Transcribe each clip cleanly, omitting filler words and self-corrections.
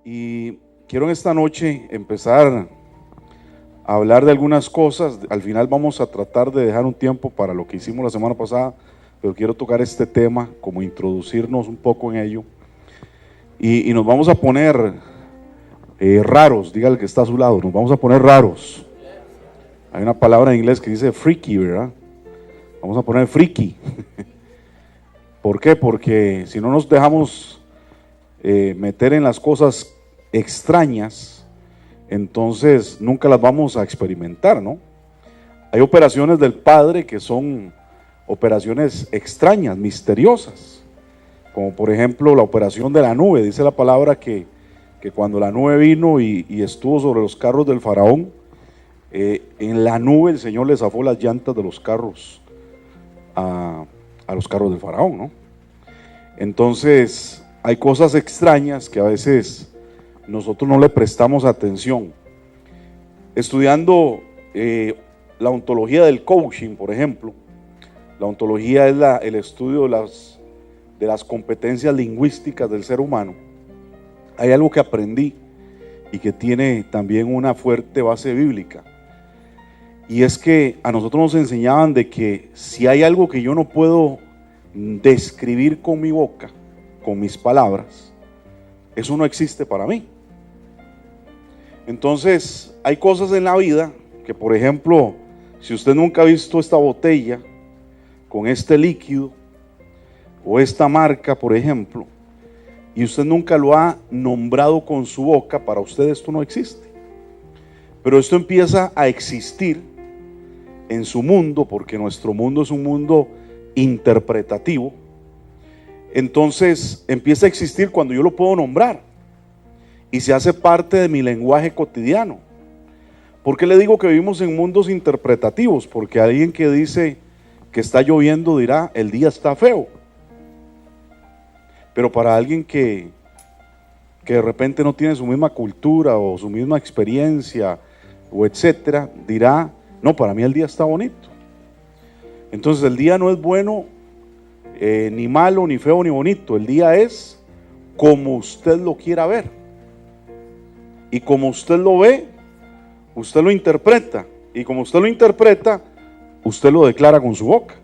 Y quiero en esta noche empezar a hablar de algunas cosas. Al final vamos a tratar de dejar un tiempo para lo que hicimos la semana pasada, pero quiero tocar este tema, como introducirnos un poco en ello. Y nos vamos a poner raros, diga el que está a su lado, nos vamos a poner raros. Hay una palabra en inglés que dice freaky, ¿verdad? Vamos a poner freaky. ¿Por qué? Porque si no nos dejamos meter en las cosas extrañas, entonces nunca las vamos a experimentar, ¿no? Hay operaciones del Padre que son operaciones extrañas, misteriosas, como por ejemplo la operación de la nube. Dice la palabra que cuando la nube vino y estuvo sobre los carros del faraón, en la nube el Señor le zafó las llantas de los carros a los carros del faraón, ¿no? Entonces hay cosas extrañas que a veces nosotros no le prestamos atención. Estudiando la ontología del coaching, por ejemplo, la ontología es el estudio de las competencias lingüísticas del ser humano. Hay algo que aprendí y que tiene también una fuerte base bíblica, y es que a nosotros nos enseñaban de que si hay algo que yo no puedo describir con mi boca, con mis palabras, eso no existe para mí. Entonces hay cosas en la vida que, por ejemplo, si usted nunca ha visto esta botella con este líquido o esta marca, por ejemplo, y usted nunca lo ha nombrado con su boca, para usted esto no existe. Pero esto empieza a existir en su mundo, porque nuestro mundo es un mundo interpretativo. Entonces empieza a existir cuando yo lo puedo nombrar y se hace parte de mi lenguaje cotidiano. ¿Por qué le digo que vivimos en mundos interpretativos? Porque alguien que dice que está lloviendo dirá: el día está feo. Pero para alguien que de repente no tiene su misma cultura o su misma experiencia o etcétera, dirá: no, para mí el día está bonito. Entonces el día no es bueno, ni malo, ni feo, ni bonito. El día es como usted lo quiera ver, y como usted lo ve, usted lo interpreta, y como usted lo interpreta, usted lo declara con su boca.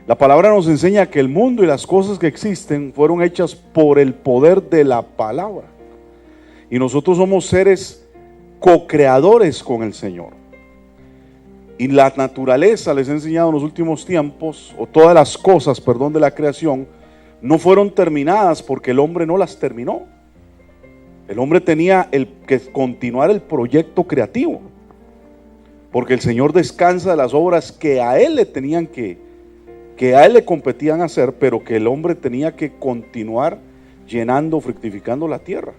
La palabra nos enseña que el mundo y las cosas que existen fueron hechas por el poder de la palabra, y nosotros somos seres co-creadores con el Señor. Y la naturaleza, les he enseñado en los últimos tiempos, o todas las cosas, de la creación, no fueron terminadas porque el hombre no las terminó. El hombre tenía que continuar el proyecto creativo, porque el Señor descansa de las obras que a Él le tenían que a Él le competían hacer, pero que el hombre tenía que continuar llenando, fructificando la tierra.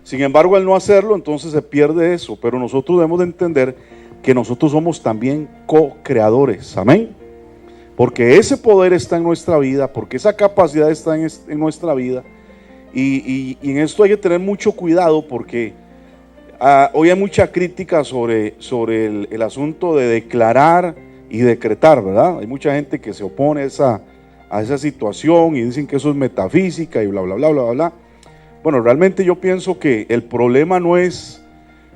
Sin embargo, al no hacerlo, entonces se pierde eso. Pero nosotros debemos de entender que nosotros somos también co-creadores, amén, porque ese poder está en nuestra vida, porque esa capacidad está en nuestra vida, y en esto hay que tener mucho cuidado, porque hoy hay mucha crítica sobre el asunto de declarar y decretar, ¿verdad? Hay mucha gente que se opone a esa situación y dicen que eso es metafísica y bla, bla, bla, bla, bla, bla. Bueno, realmente yo pienso que el problema no es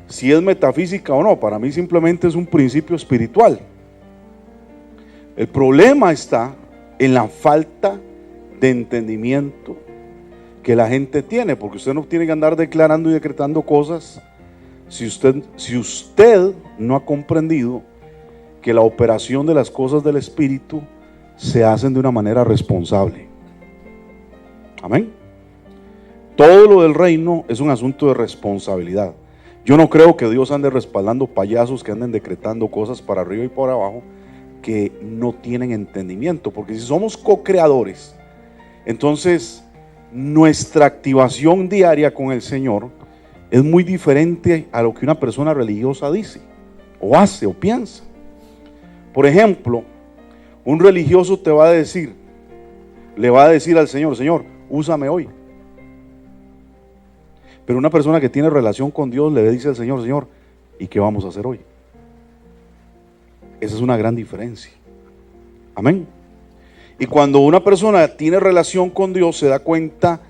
si es metafísica o no. Para mí simplemente es un principio espiritual. El problema está en la falta de entendimiento que la gente tiene, porque usted no tiene que andar declarando y decretando cosas si usted no ha comprendido que la operación de las cosas del Espíritu se hacen de una manera responsable. Amén. Todo lo del reino es un asunto de responsabilidad. Yo no creo que Dios ande respaldando payasos que anden decretando cosas para arriba y por abajo que no tienen entendimiento, porque si somos co-creadores, entonces nuestra activación diaria con el Señor es muy diferente a lo que una persona religiosa dice o hace o piensa. Por ejemplo, un religioso le va a decir al Señor: Señor, úsame hoy. Pero una persona que tiene relación con Dios le dice al Señor: Señor, ¿y qué vamos a hacer hoy? Esa es una gran diferencia. Amén. Y cuando una persona tiene relación con Dios, se da cuenta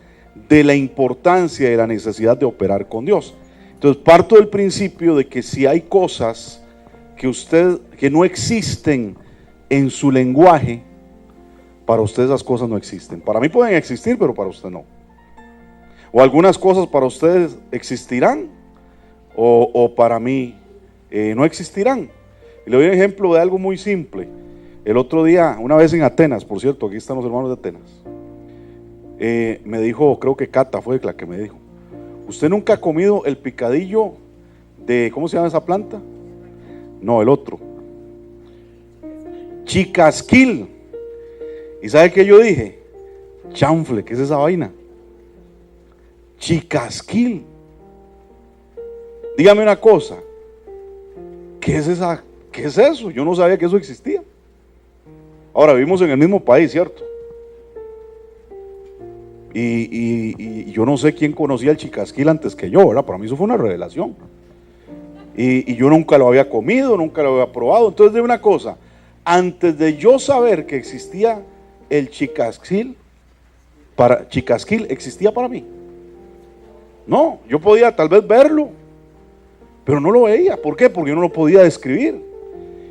de la importancia y la necesidad de operar con Dios. Entonces parto del principio de que si hay cosas que no existen en su lenguaje, para usted esas cosas no existen. Para mí pueden existir, pero para usted no. O algunas cosas para ustedes existirán, o para mí no existirán. Y le doy un ejemplo de algo muy simple. El otro día, una vez en Atenas, por cierto, aquí están los hermanos de Atenas, me dijo, creo que Cata fue la que me dijo: ¿usted nunca ha comido el picadillo de, ¿cómo se llama esa planta? No, el otro, chicasquil. ¿Y sabe qué yo dije? Chanfle, ¿qué es esa vaina? Chicasquil. Dígame una cosa, ¿qué es eso? Yo no sabía que eso existía. Ahora vivimos en el mismo país, ¿cierto? Y yo no sé quién conocía el chicasquil antes que yo, ¿verdad? Para mí eso fue una revelación. Y yo nunca lo había comido, nunca lo había probado. Entonces, de una cosa, antes de yo saber que existía el chicasquil existía para mí. No, yo podía tal vez verlo, pero no lo veía. ¿Por qué? Porque yo no lo podía describir.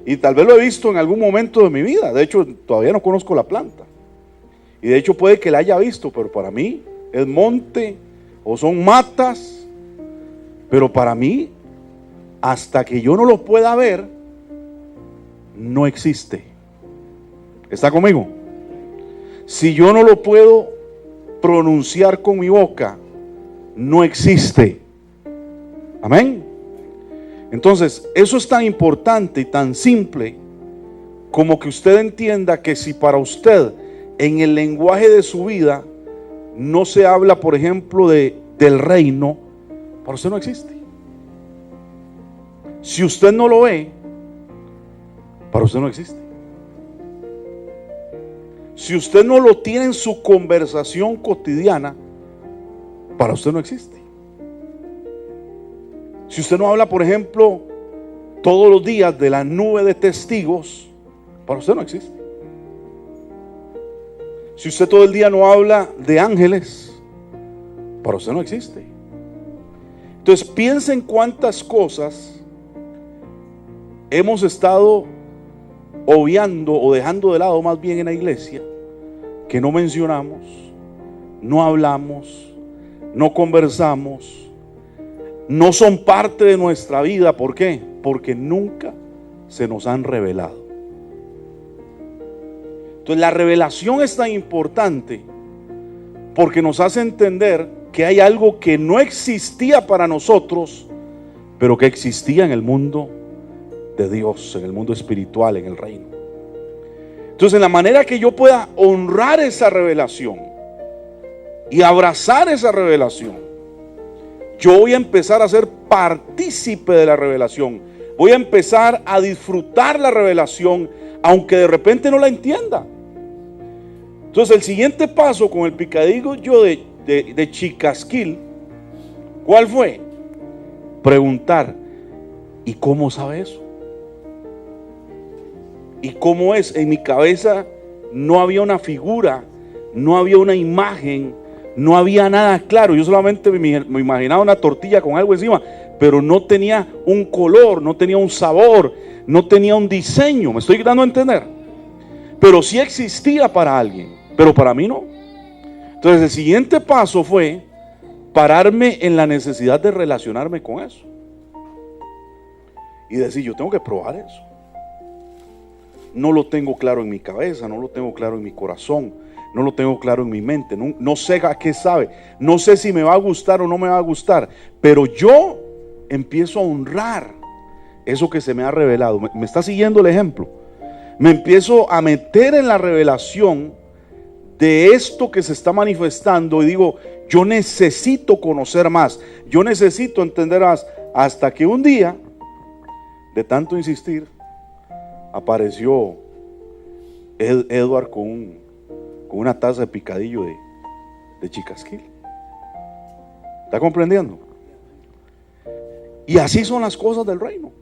Y tal vez lo he visto en algún momento de mi vida. De hecho, todavía no conozco la planta. Y de hecho puede que la haya visto, pero para mí es monte o son matas. Pero para mí, hasta que yo no lo pueda ver, no existe. ¿Está conmigo? Si yo no lo puedo pronunciar con mi boca, no existe. Amén. Entonces, eso es tan importante y tan simple como que usted entienda que si para usted en el lenguaje de su vida no se habla, por ejemplo, del reino, para usted no existe. Si usted no lo ve, para usted no existe. Si usted no lo tiene en su conversación cotidiana, para usted no existe. Si usted no habla, por ejemplo, todos los días de la nube de testigos, para usted no existe. Si usted todo el día no habla de ángeles, para usted no existe. Entonces piensen cuántas cosas hemos estado obviando o dejando de lado más bien en la iglesia, que no mencionamos, no hablamos, no conversamos, no son parte de nuestra vida. ¿Por qué? Porque nunca se nos han revelado. Entonces la revelación es tan importante porque nos hace entender que hay algo que no existía para nosotros, pero que existía en el mundo de Dios, en el mundo espiritual, en el reino. Entonces, en la manera que yo pueda honrar esa revelación y abrazar esa revelación, yo voy a empezar a ser partícipe de la revelación. Voy a empezar a disfrutar la revelación, aunque de repente no la entienda. Entonces, el siguiente paso con el picadillo de chicasquil, ¿cuál fue? Preguntar: ¿y cómo sabe eso? ¿Y cómo es? En mi cabeza no había una figura, no había una imagen, no había nada claro. Yo solamente me imaginaba una tortilla con algo encima, pero no tenía un color, no tenía un sabor, no tenía un diseño. ¿Me estoy dando a entender? Pero sí existía para alguien, pero para mí no. Entonces el siguiente paso fue pararme en la necesidad de relacionarme con eso y decir: yo tengo que probar eso. No lo tengo claro en mi cabeza, no lo tengo claro en mi corazón, no lo tengo claro en mi mente, no sé a qué sabe, no sé si me va a gustar o no me va a gustar, pero yo empiezo a honrar eso que se me ha revelado. ¿Me está siguiendo el ejemplo? Me empiezo a meter en la revelación de esto que se está manifestando y digo: yo necesito conocer más, yo necesito entender más, hasta que un día, de tanto insistir, apareció Edward con una taza de picadillo de chicasquil. ¿Está comprendiendo? Y así son las cosas del reino.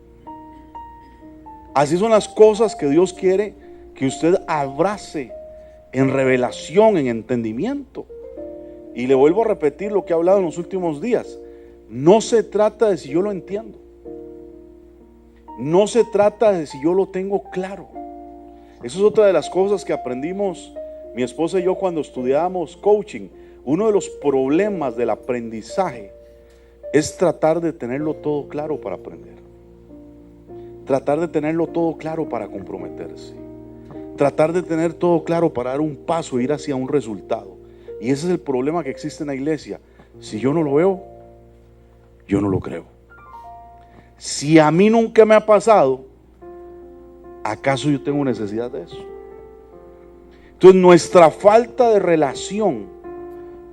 Así son las cosas que Dios quiere que usted abrace en revelación, en entendimiento. Y le vuelvo a repetir lo que he hablado en los últimos días. No se trata de si yo lo entiendo. No se trata de si yo lo tengo claro. Eso es otra de las cosas que aprendimos mi esposa y yo cuando estudiábamos coaching. Uno de los problemas del aprendizaje es tratar de tenerlo todo claro para aprender. Tratar de tenerlo todo claro para comprometerse. Tratar de tener todo claro para dar un paso e ir hacia un resultado. Y ese es el problema que existe en la iglesia. Si yo no lo veo, yo no lo creo. Si a mí nunca me ha pasado, ¿acaso yo tengo necesidad de eso? Entonces nuestra falta de relación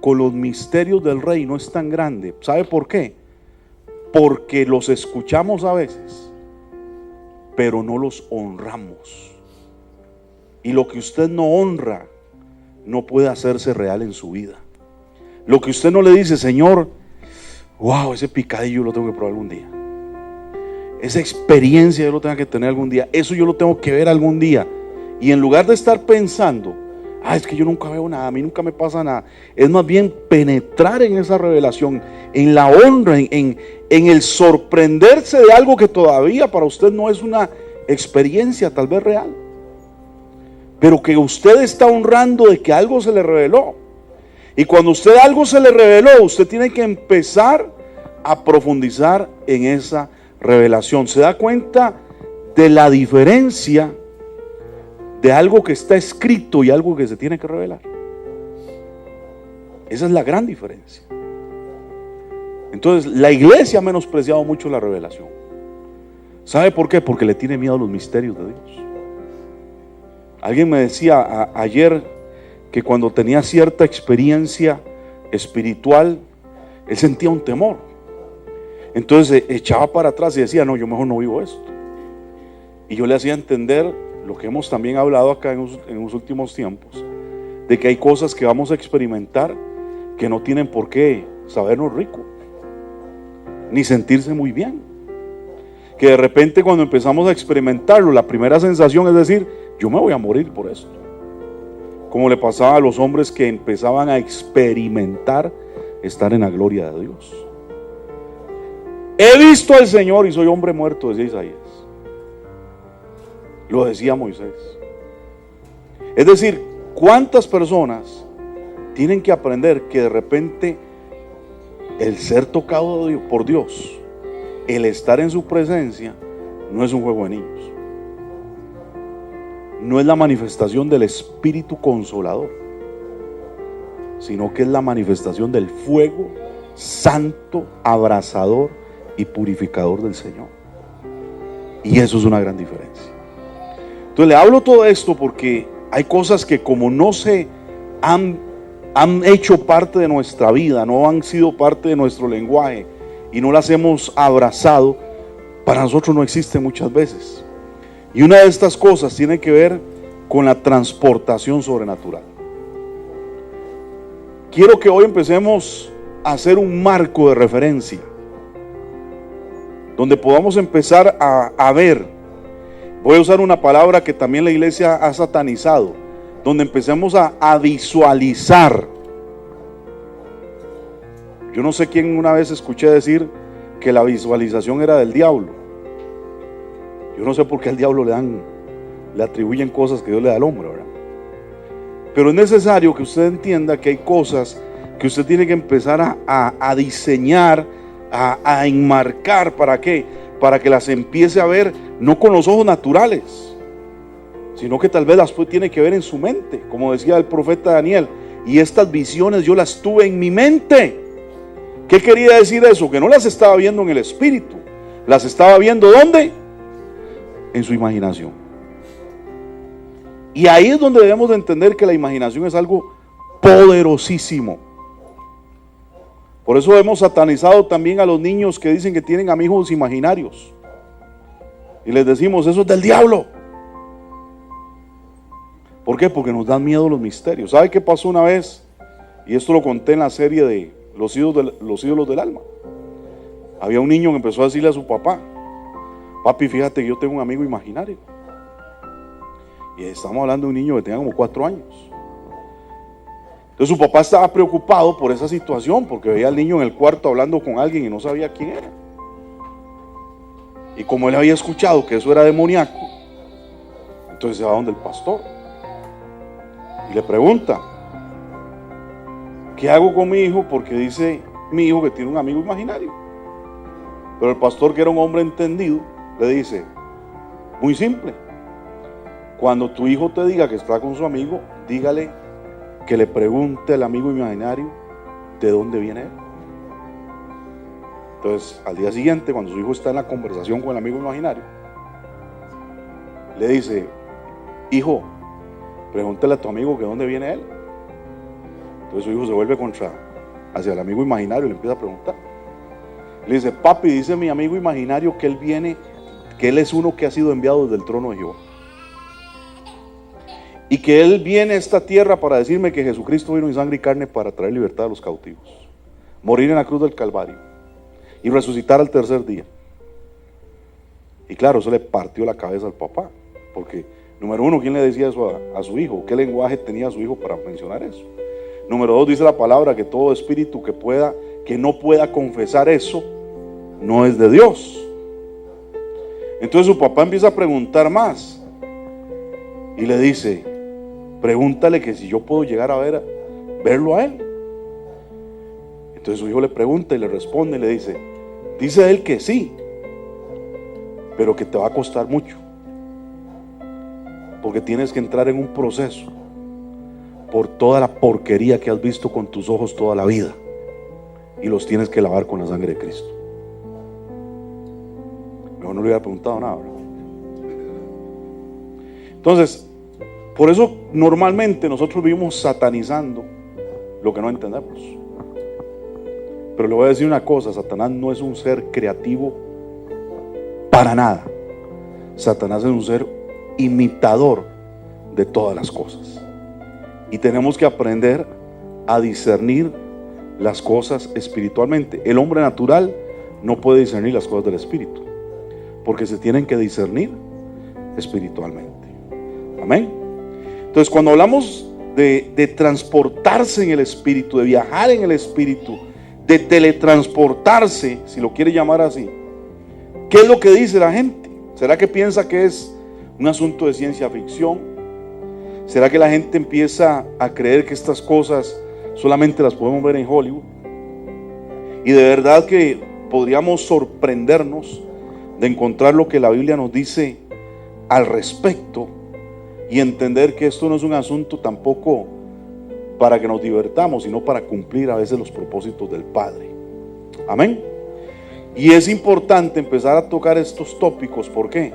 con los misterios del reino es tan grande. ¿Sabe por qué? Porque los escuchamos a veces, pero no los honramos. Y lo que usted no honra no puede hacerse real en su vida. Lo que usted no le dice, Señor, wow, ese picadillo lo tengo que probar algún día. Esa experiencia yo lo tengo que tener algún día. Eso yo lo tengo que ver algún día. Y en lugar de estar pensando, es que yo nunca veo nada, a mí nunca me pasa nada, es más bien penetrar en esa revelación, en la honra, en el sorprenderse de algo que todavía para usted no es una experiencia tal vez real, pero que usted está honrando de que algo se le reveló. Y cuando usted algo se le reveló, usted tiene que empezar a profundizar en esa revelación. Se da cuenta de la diferencia de algo que está escrito y algo que se tiene que revelar. Esa es la gran diferencia. Entonces la iglesia ha menospreciado mucho la revelación. ¿Sabe por qué? Porque le tiene miedo a los misterios de Dios. Alguien me decía ayer que cuando tenía cierta experiencia espiritual, él sentía un temor. Entonces echaba para atrás y decía, no, yo mejor no vivo esto. Y yo le hacía entender lo que hemos también hablado acá en los últimos tiempos, de que hay cosas que vamos a experimentar que no tienen por qué sabernos rico, ni sentirse muy bien. Que de repente cuando empezamos a experimentarlo, la primera sensación es decir, yo me voy a morir por esto. Como le pasaba a los hombres que empezaban a experimentar estar en la gloria de Dios. He visto al Señor y soy hombre muerto, decía Isaías. Lo decía Moisés. Es decir, ¿cuántas personas tienen que aprender que de repente el ser tocado por Dios, el estar en su presencia, no es un juego de niños? No es la manifestación del Espíritu Consolador, sino que es la manifestación del fuego santo, abrasador y purificador del Señor. Y eso es una gran diferencia. Entonces le hablo todo esto porque hay cosas que como no se han hecho parte de nuestra vida, no han sido parte de nuestro lenguaje y no las hemos abrazado, para nosotros no existen muchas veces. Y una de estas cosas tiene que ver con la transportación sobrenatural. Quiero que hoy empecemos a hacer un marco de referencia, donde podamos empezar a ver. Voy a usar una palabra que también la iglesia ha satanizado, donde empecemos a visualizar. Yo no sé quién una vez escuché decir que la visualización era del diablo. Yo no sé por qué al diablo le atribuyen cosas que Dios le da al hombre, ¿verdad? Pero es necesario que usted entienda que hay cosas que usted tiene que empezar a diseñar, a enmarcar. ¿Para qué? Para que las empiece a ver no con los ojos naturales, sino que tal vez las tiene que ver en su mente, como decía el profeta Daniel. Y estas visiones yo las tuve en mi mente. ¿Qué quería decir eso? Que no las estaba viendo en el espíritu, las estaba viendo ¿dónde? En su imaginación. Y ahí es donde debemos de entender que la imaginación es algo poderosísimo. Por eso hemos satanizado también a los niños que dicen que tienen amigos imaginarios. Y les decimos, eso es del diablo. ¿Por qué? Porque nos dan miedo los misterios. ¿Sabe qué pasó una vez? Y esto lo conté en la serie de los ídolos del alma. Había un niño que empezó a decirle a su papá, papi, fíjate que yo tengo un amigo imaginario. Y estamos hablando de un niño que tenía como 4 años. Entonces su papá estaba preocupado por esa situación, porque veía al niño en el cuarto hablando con alguien y no sabía quién era. Y como él había escuchado que eso era demoníaco, entonces se va donde el pastor y le pregunta: ¿qué hago con mi hijo? Porque dice mi hijo que tiene un amigo imaginario. Pero el pastor, que era un hombre entendido, le dice: muy simple, cuando tu hijo te diga que está con su amigo, dígale que le pregunte al amigo imaginario de dónde viene él. Entonces, al día siguiente, cuando su hijo está en la conversación con el amigo imaginario, le dice: hijo, pregúntale a tu amigo que de dónde viene él. Entonces su hijo se vuelve hacia el amigo imaginario y le empieza a preguntar. Le dice: papi, dice mi amigo imaginario que él viene, que él es uno que ha sido enviado desde el trono de Jehová, y que él viene a esta tierra para decirme que Jesucristo vino en sangre y carne para traer libertad a los cautivos, morir en la cruz del Calvario y resucitar al tercer día. Y claro, eso le partió la cabeza al papá, porque número uno, ¿quién le decía eso a su hijo? ¿Qué lenguaje tenía su hijo para mencionar eso? Número dos, dice la palabra que todo espíritu que no pueda confesar eso no es de Dios. Entonces su papá empieza a preguntar más y le dice: pregúntale que si yo puedo llegar a verlo a él. Entonces su hijo le pregunta y le responde y le dice él que sí, pero que te va a costar mucho, porque tienes que entrar en un proceso por toda la porquería que has visto con tus ojos toda la vida, y los tienes que lavar con la sangre de Cristo. Mejor no le hubiera preguntado nada, ¿verdad? Entonces, por eso normalmente nosotros vivimos satanizando lo que no entendemos. Pero le voy a decir una cosa: Satanás no es un ser creativo para nada. Satanás es un ser imitador de todas las cosas, y tenemos que aprender a discernir las cosas espiritualmente. El hombre natural no puede discernir las cosas del espíritu, porque se tienen que discernir espiritualmente. Amén. Entonces, cuando hablamos de transportarse en el espíritu, de viajar en el espíritu, de teletransportarse, si lo quiere llamar así, ¿qué es lo que dice la gente? ¿Será que piensa que es un asunto de ciencia ficción? ¿Será que la gente empieza a creer que estas cosas solamente las podemos ver en Hollywood? Y de verdad que podríamos sorprendernos de encontrar lo que la Biblia nos dice al respecto, y entender que esto no es un asunto tampoco para que nos divertamos, sino para cumplir a veces los propósitos del Padre. Amén. Y es importante empezar a tocar estos tópicos. ¿Por qué?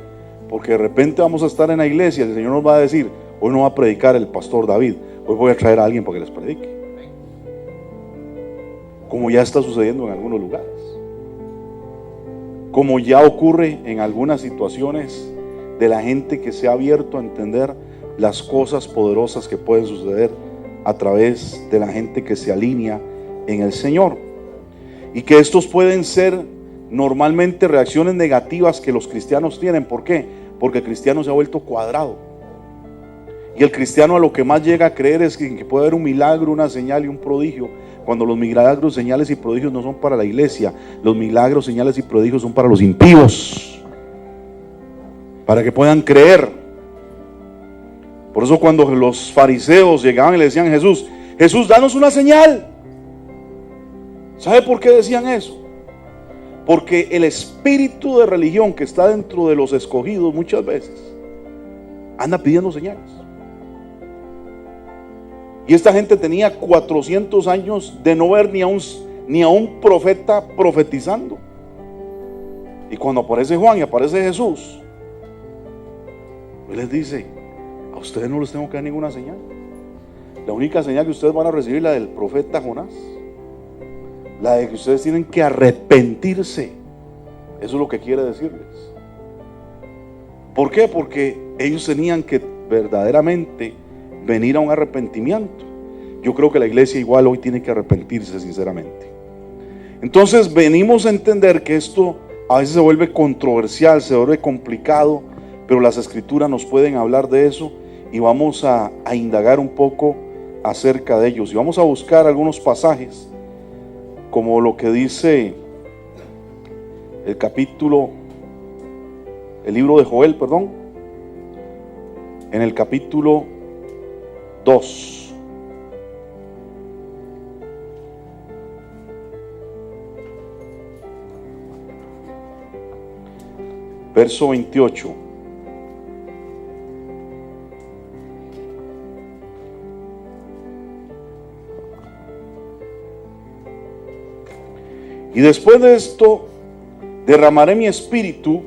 Porque de repente vamos a estar en la iglesia y el Señor nos va a decir: hoy no va a predicar el pastor David, hoy voy a traer a alguien para que les predique, como ya está sucediendo en algunos lugares, como ya ocurre en algunas situaciones de la gente que se ha abierto a entender las cosas poderosas que pueden suceder a través de la gente que se alinea en el Señor, y que estos pueden ser normalmente reacciones negativas que los cristianos tienen. ¿Por qué? Porque el cristiano se ha vuelto cuadrado, y el cristiano a lo que más llega a creer es que puede haber un milagro, una señal y un prodigio, cuando los milagros, señales y prodigios no son para la iglesia. Los milagros, señales y prodigios son para los impíos, para que puedan creer. Por eso cuando los fariseos llegaban y le decían a Jesús: Jesús, danos una señal. ¿Sabe por qué decían eso? Porque el espíritu de religión que está dentro de los escogidos muchas veces anda pidiendo señales. Y esta gente tenía 400 años de no ver ni a un profeta profetizando. Y cuando aparece Juan y aparece Jesús, él les dice: a ustedes no les tengo que dar ninguna señal. La única señal que ustedes van a recibir es la del profeta Jonás, la de que ustedes tienen que arrepentirse. Eso es lo que quiere decirles. ¿Por qué? Porque ellos tenían que verdaderamente venir a un arrepentimiento. Yo creo que la iglesia igual hoy tiene que arrepentirse sinceramente. Entonces venimos a entender que esto a veces se vuelve controversial, se vuelve complicado, pero las escrituras nos pueden hablar de eso, y vamos a indagar un poco acerca de ellos. Y vamos a buscar algunos pasajes, como lo que dice el libro de Joel, en el capítulo 2. Verso 28. Y después de esto, derramaré mi espíritu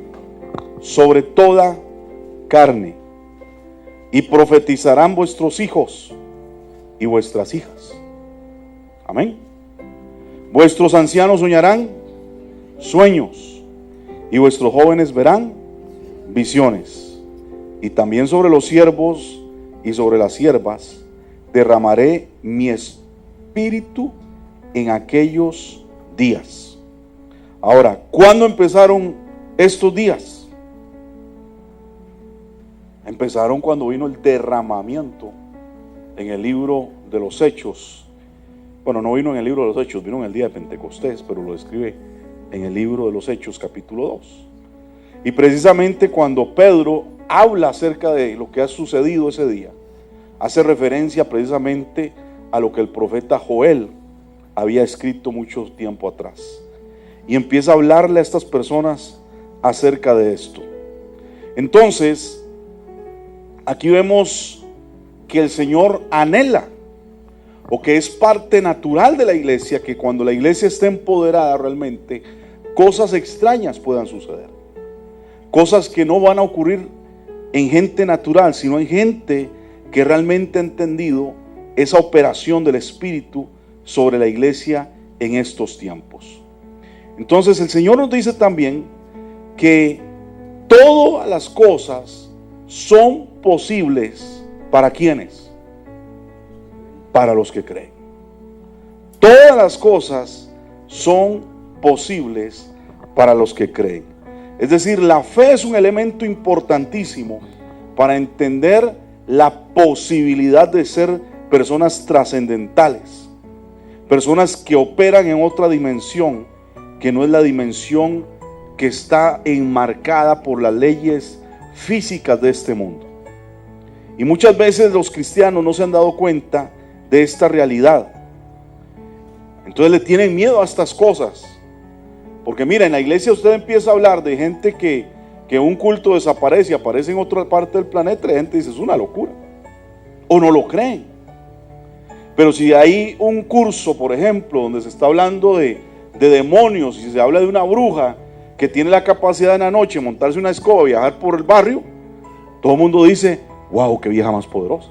sobre toda carne, y profetizarán vuestros hijos y vuestras hijas. Amén. Vuestros ancianos soñarán sueños, y vuestros jóvenes verán visiones. Y también sobre los siervos y sobre las siervas derramaré mi espíritu en aquellos días. Ahora, ¿cuándo empezaron estos días? Empezaron cuando vino el derramamiento en el libro de los Hechos. Bueno, no vino en el libro de los Hechos, vino en el día de Pentecostés, pero lo describe en el libro de los Hechos, capítulo 2. Y precisamente cuando Pedro habla acerca de lo que ha sucedido ese día, hace referencia precisamente a lo que el profeta Joel había escrito mucho tiempo atrás. Y empieza a hablarle a estas personas acerca de esto. Entonces, aquí vemos que el Señor anhela, o que es parte natural de la iglesia, que cuando la iglesia esté empoderada realmente, cosas extrañas puedan suceder. Cosas que no van a ocurrir en gente natural, sino en gente que realmente ha entendido esa operación del Espíritu sobre la iglesia en estos tiempos. Entonces el Señor nos dice también que todas las cosas son posibles para quienes, para los que creen. Todas las cosas son posibles para los que creen. Es decir, la fe es un elemento importantísimo para entender la posibilidad de ser personas trascendentales, personas que operan en otra dimensión que no es la dimensión que está enmarcada por las leyes físicas de este mundo. Y muchas veces los cristianos no se han dado cuenta de esta realidad. Entonces le tienen miedo a estas cosas. Porque mira, en la iglesia usted empieza a hablar de gente que un culto desaparece y aparece en otra parte del planeta, y la gente dice, es una locura. O no lo creen. Pero si hay un curso, por ejemplo, donde se está hablando de demonios, y se habla de una bruja que tiene la capacidad en la noche montarse una escoba y viajar por el barrio, todo el mundo dice, wow, qué vieja más poderosa.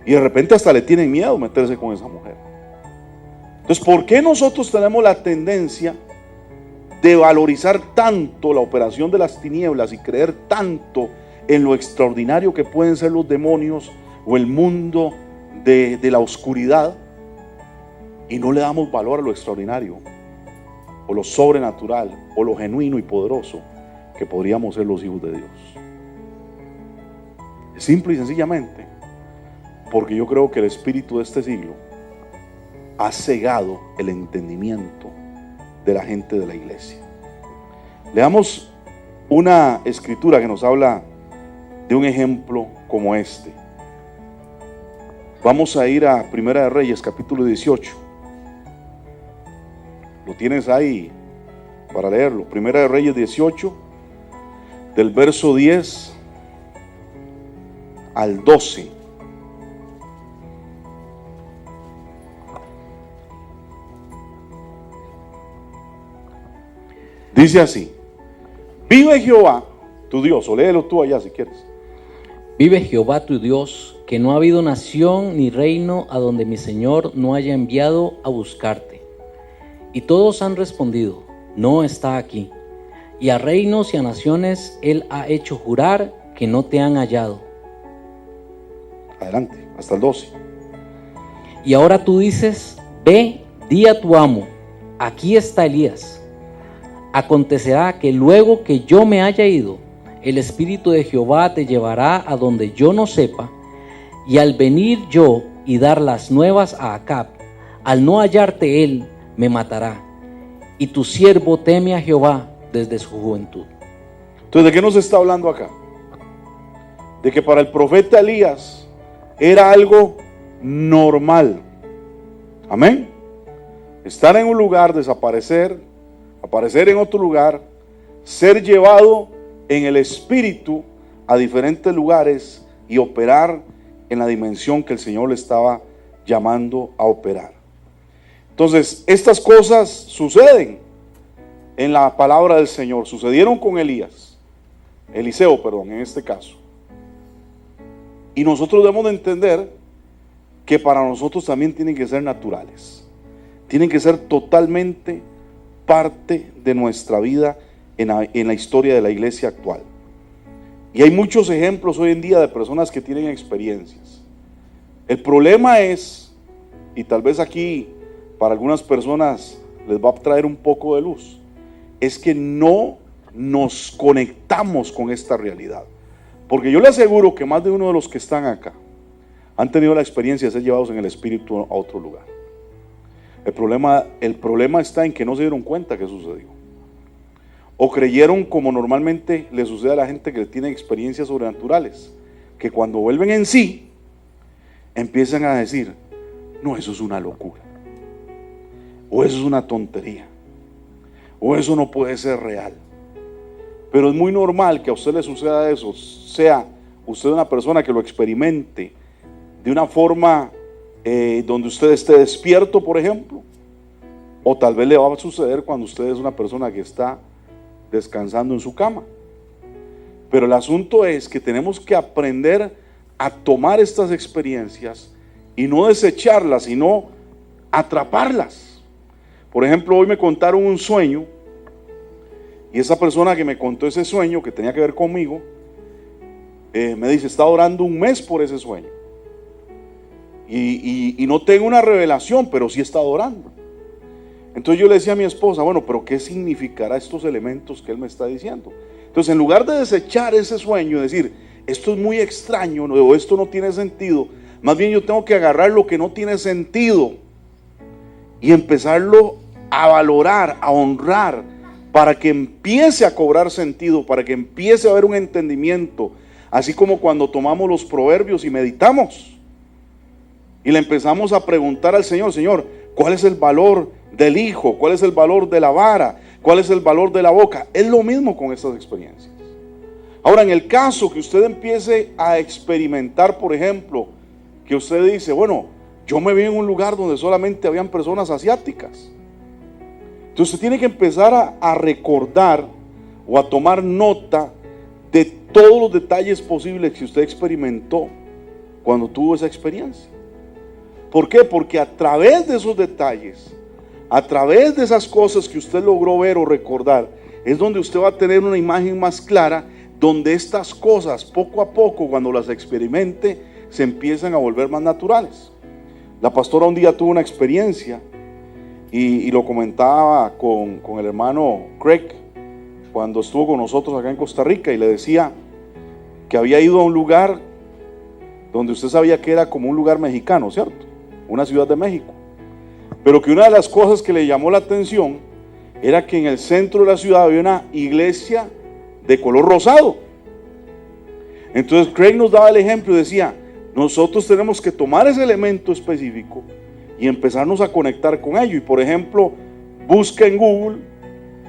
Y de repente hasta le tienen miedo meterse con esa mujer. Entonces, ¿por qué nosotros tenemos la tendencia de valorizar tanto la operación de las tinieblas y creer tanto en lo extraordinario que pueden ser los demonios o el mundo de la oscuridad, y no le damos valor a lo extraordinario o lo sobrenatural o lo genuino y poderoso que podríamos ser los hijos de Dios? Simple y sencillamente porque yo creo que el espíritu de este siglo ha cegado el entendimiento de la gente de la iglesia. Leamos una escritura que nos habla de un ejemplo como este. Vamos a ir a Primera de Reyes, capítulo 18. Lo tienes ahí para leerlo. Primera de Reyes 18, del verso 10 al 12. Dice así: vive Jehová tu Dios, o léelo tú allá si quieres. Vive Jehová tu Dios, que no ha habido nación ni reino a donde mi Señor no haya enviado a buscarte. Y todos han respondido, no está aquí. Y a reinos y a naciones Él ha hecho jurar que no te han hallado. Adelante, hasta el 12. Y ahora tú dices, ve, di a tu amo, aquí está Elías. Acontecerá que luego que yo me haya ido, el Espíritu de Jehová te llevará a donde yo no sepa, y al venir yo y dar las nuevas a Acab. Al no hallarte él, me matará. Y tu siervo teme a Jehová desde su juventud. Entonces, ¿de qué nos está hablando acá? De que para el profeta Elías era algo normal. Amén. Estar en un lugar, desaparecer, aparecer en otro lugar, ser llevado en el espíritu a diferentes lugares y operar en la dimensión que el Señor le estaba llamando a operar. Entonces, estas cosas suceden en la palabra del Señor. Sucedieron con Eliseo, en este caso. Y nosotros debemos de entender que para nosotros también tienen que ser naturales. Tienen que ser totalmente parte de nuestra vida en la historia de la iglesia actual. Y hay muchos ejemplos hoy en día de personas que tienen experiencias. El problema es, y tal vez aquí para algunas personas les va a traer un poco de luz, es que no nos conectamos con esta realidad. Porque yo le aseguro que más de uno de los que están acá han tenido la experiencia de ser llevados en el espíritu a otro lugar. El problema está en que no se dieron cuenta que sucedió. O creyeron, como normalmente le sucede a la gente que tiene experiencias sobrenaturales, que cuando vuelven en sí, empiezan a decir: no, eso es una locura, o eso es una tontería, o eso no puede ser real. Pero es muy normal que a usted le suceda eso, sea usted una persona que lo experimente de una forma donde usted esté despierto, por ejemplo, o tal vez le va a suceder cuando usted es una persona que está descansando en su cama. Pero el asunto es que tenemos que aprender a tomar estas experiencias y no desecharlas, sino atraparlas. Por ejemplo, hoy me contaron un sueño, y esa persona que me contó ese sueño, que tenía que ver conmigo, me dice: está orando un mes por ese sueño. Y no tengo una revelación, pero sí está orando. Entonces yo le decía a mi esposa: bueno, pero ¿qué significará estos elementos que él me está diciendo? Entonces, en lugar de desechar ese sueño y decir: esto es muy extraño, o esto no tiene sentido, más bien yo tengo que agarrar lo que no tiene sentido y empezarlo a valorar, a honrar, para que empiece a cobrar sentido, para que empiece a haber un entendimiento. Así como cuando tomamos los proverbios y meditamos y le empezamos a preguntar al Señor: Señor, ¿cuál es el valor del hijo? ¿Cuál es el valor de la vara? ¿Cuál es el valor de la boca? Es lo mismo con estas experiencias. Ahora, en el caso que usted empiece a experimentar, por ejemplo, que usted dice: bueno, yo me vi en un lugar donde solamente habían personas asiáticas. Entonces usted tiene que empezar a recordar o a tomar nota de todos los detalles posibles que usted experimentó cuando tuvo esa experiencia. ¿Por qué? Porque a través de esos detalles, a través de esas cosas que usted logró ver o recordar, es donde usted va a tener una imagen más clara, donde estas cosas poco a poco, cuando las experimente, se empiezan a volver más naturales. La pastora un día tuvo una experiencia y lo comentaba con el hermano Craig cuando estuvo con nosotros acá en Costa Rica, y le decía que había ido a un lugar donde usted sabía que era como un lugar mexicano, ¿cierto? Una ciudad de México. Pero que una de las cosas que le llamó la atención era que en el centro de la ciudad había una iglesia de color rosado. Entonces Craig nos daba el ejemplo y decía: nosotros tenemos que tomar ese elemento específico y empezarnos a conectar con ello. Y por ejemplo, busca en Google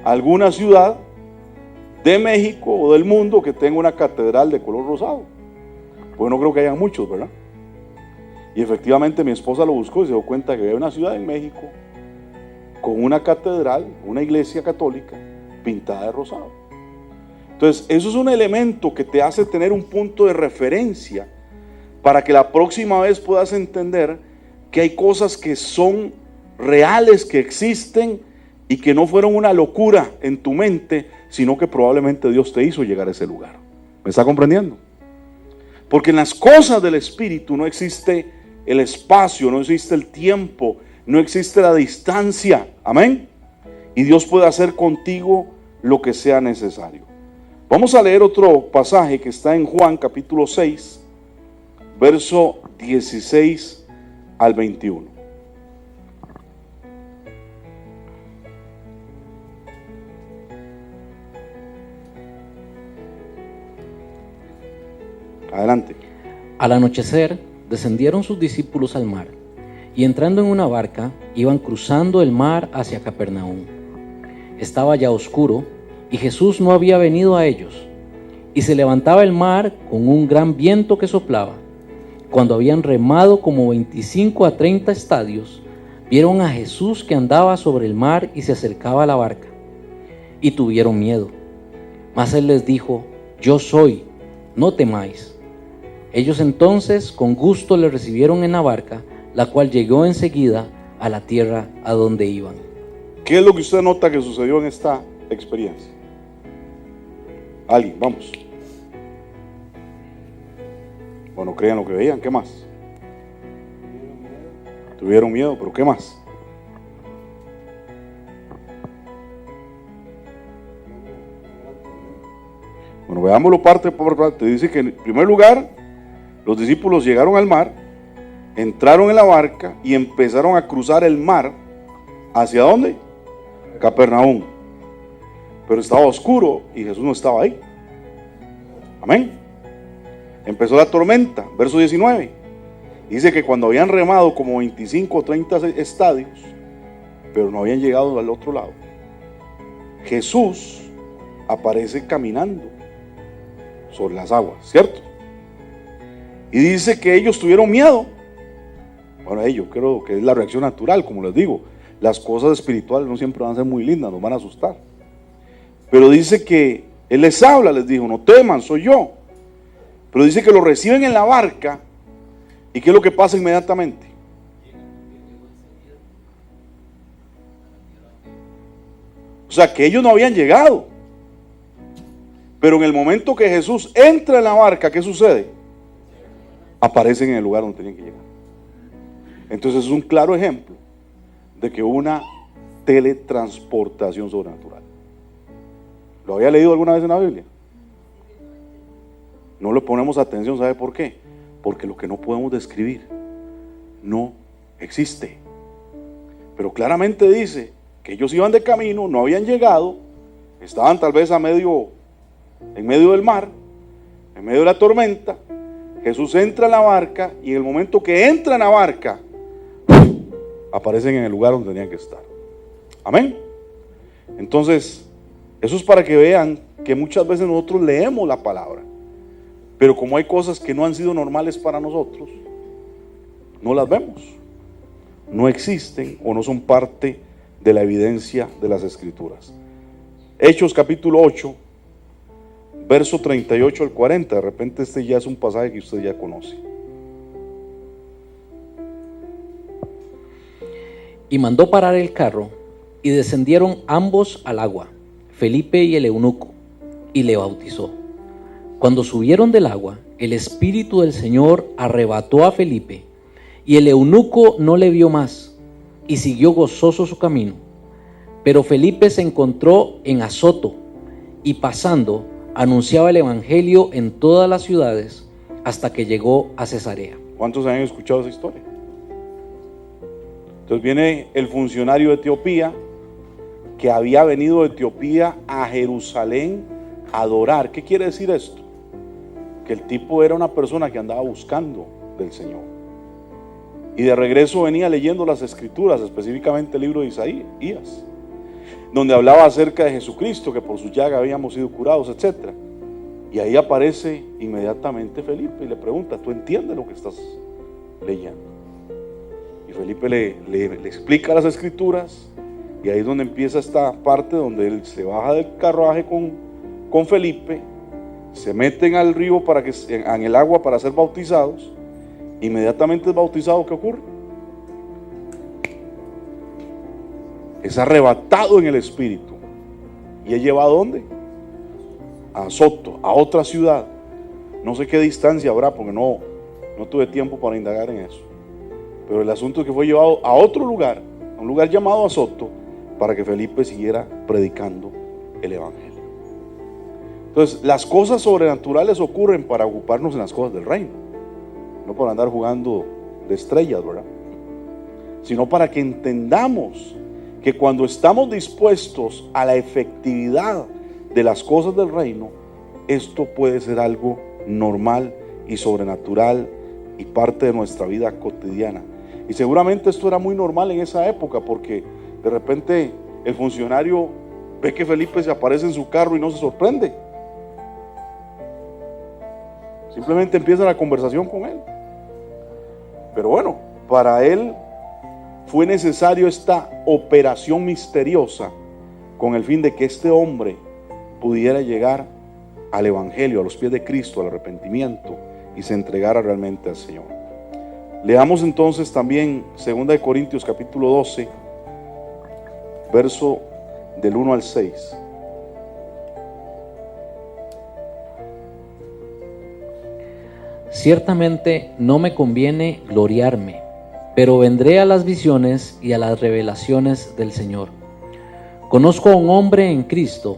alguna ciudad de México o del mundo que tenga una catedral de color rosado. Pues no creo que haya muchos, ¿verdad? Y efectivamente mi esposa lo buscó y se dio cuenta que había una ciudad en México con una catedral, una iglesia católica pintada de rosado. Entonces, eso es un elemento que te hace tener un punto de referencia para que la próxima vez puedas entender que hay cosas que son reales, que existen y que no fueron una locura en tu mente, sino que probablemente Dios te hizo llegar a ese lugar. ¿Me está comprendiendo? Porque en las cosas del Espíritu no existe el espacio, no existe el tiempo, no existe la distancia. Amén. Y Dios puede hacer contigo lo que sea necesario. Vamos a leer otro pasaje que está en Juan capítulo 6, verso 16 al 21. Adelante. Al anochecer, descendieron sus discípulos al mar, y entrando en una barca, iban cruzando el mar hacia Capernaum. Estaba ya oscuro, y Jesús no había venido a ellos. Y se levantaba el mar con un gran viento que soplaba. Cuando habían remado como 25 a 30 estadios, vieron a Jesús que andaba sobre el mar y se acercaba a la barca. Y tuvieron miedo. Mas él les dijo: Yo soy, no temáis. Ellos entonces con gusto le recibieron en la barca, la cual llegó enseguida a la tierra a donde iban. ¿Qué es lo que usted nota que sucedió en esta experiencia? Alguien, vamos. Bueno, crean lo que veían, ¿qué más? Tuvieron miedo, pero ¿qué más? Bueno, veámoslo parte por parte. Dice que en primer lugar, los discípulos llegaron al mar, entraron en la barca y empezaron a cruzar el mar. ¿Hacia dónde? Capernaum. Pero estaba oscuro y Jesús no estaba ahí. Amén. Empezó la tormenta, verso 19. Dice que cuando habían remado como 25 o 30 estadios, pero no habían llegado al otro lado, Jesús aparece caminando sobre las aguas, ¿cierto? Y dice que ellos tuvieron miedo. Bueno, yo creo que es la reacción natural, como les digo. Las cosas espirituales no siempre van a ser muy lindas, nos van a asustar. Pero dice que Él les habla, les dijo: no teman, soy yo. Pero dice que lo reciben en la barca. ¿Y qué es lo que pasa inmediatamente? O sea, que ellos no habían llegado. Pero en el momento que Jesús entra en la barca, ¿qué sucede? Aparecen en el lugar donde tenían que llegar. Entonces es un claro ejemplo de que hubo una teletransportación sobrenatural. ¿Lo había leído alguna vez en la Biblia? No le ponemos atención, ¿sabe por qué? Porque lo que no podemos describir no existe. Pero claramente dice que ellos iban de camino, no habían llegado, estaban tal vez en medio del mar, en medio de la tormenta. Jesús entra en la barca y en el momento que entra en la barca, aparecen en el lugar donde tenían que estar. Amén. Entonces, eso es para que vean que muchas veces nosotros leemos la palabra, pero como hay cosas que no han sido normales para nosotros, no las vemos, no existen o no son parte de la evidencia de las Escrituras. Hechos capítulo 8, verso 38 al 40, de repente este ya es un pasaje que usted ya conoce. Y mandó parar el carro, y descendieron ambos al agua, Felipe y el eunuco, y le bautizó. Cuando subieron del agua, el Espíritu del Señor arrebató a Felipe, y el eunuco no le vio más, y siguió gozoso su camino. Pero Felipe se encontró en Azoto, y pasando, anunciaba el evangelio en todas las ciudades, hasta que llegó a Cesarea. ¿Cuántos han escuchado esa historia? Entonces viene el funcionario de Etiopía, que había venido de Etiopía a Jerusalén a adorar. ¿Qué quiere decir esto? Que el tipo era una persona que andaba buscando del Señor. Y de regreso venía leyendo las Escrituras, específicamente el libro de Isaías, donde hablaba acerca de Jesucristo, que por su llaga habíamos sido curados, etc. Y ahí aparece inmediatamente Felipe y le pregunta: ¿tú entiendes lo que estás leyendo? Y Felipe le explica las Escrituras, y ahí es donde empieza esta parte donde él se baja del carruaje con Felipe, se meten al río en el agua para ser bautizados. Inmediatamente es bautizado. ¿Qué ocurre? Es arrebatado en el Espíritu y es llevado ¿a dónde? A Azoto, a otra ciudad. No sé qué distancia habrá porque no tuve tiempo para indagar en eso. Pero el asunto es que fue llevado a otro lugar, a un lugar llamado Azoto, para que Felipe siguiera predicando el evangelio. Entonces, las cosas sobrenaturales ocurren para ocuparnos en las cosas del reino, no para andar jugando de estrellas, ¿verdad? sino para que entendamos que cuando estamos dispuestos a la efectividad de las cosas del reino, esto puede ser algo normal y sobrenatural y parte de nuestra vida cotidiana. Y seguramente esto era muy normal en esa época, porque de repente el funcionario ve que Felipe se aparece en su carro y no se sorprende. Simplemente empieza la conversación con él. Pero bueno, para él fue necesario esta operación misteriosa con el fin de que este hombre pudiera llegar al evangelio, a los pies de Cristo, al arrepentimiento, y se entregara realmente al Señor. Leamos entonces también 2 Corintios capítulo 12, verso del 1 al 6. Ciertamente no me conviene gloriarme, pero vendré a las visiones y a las revelaciones del Señor. Conozco a un hombre en Cristo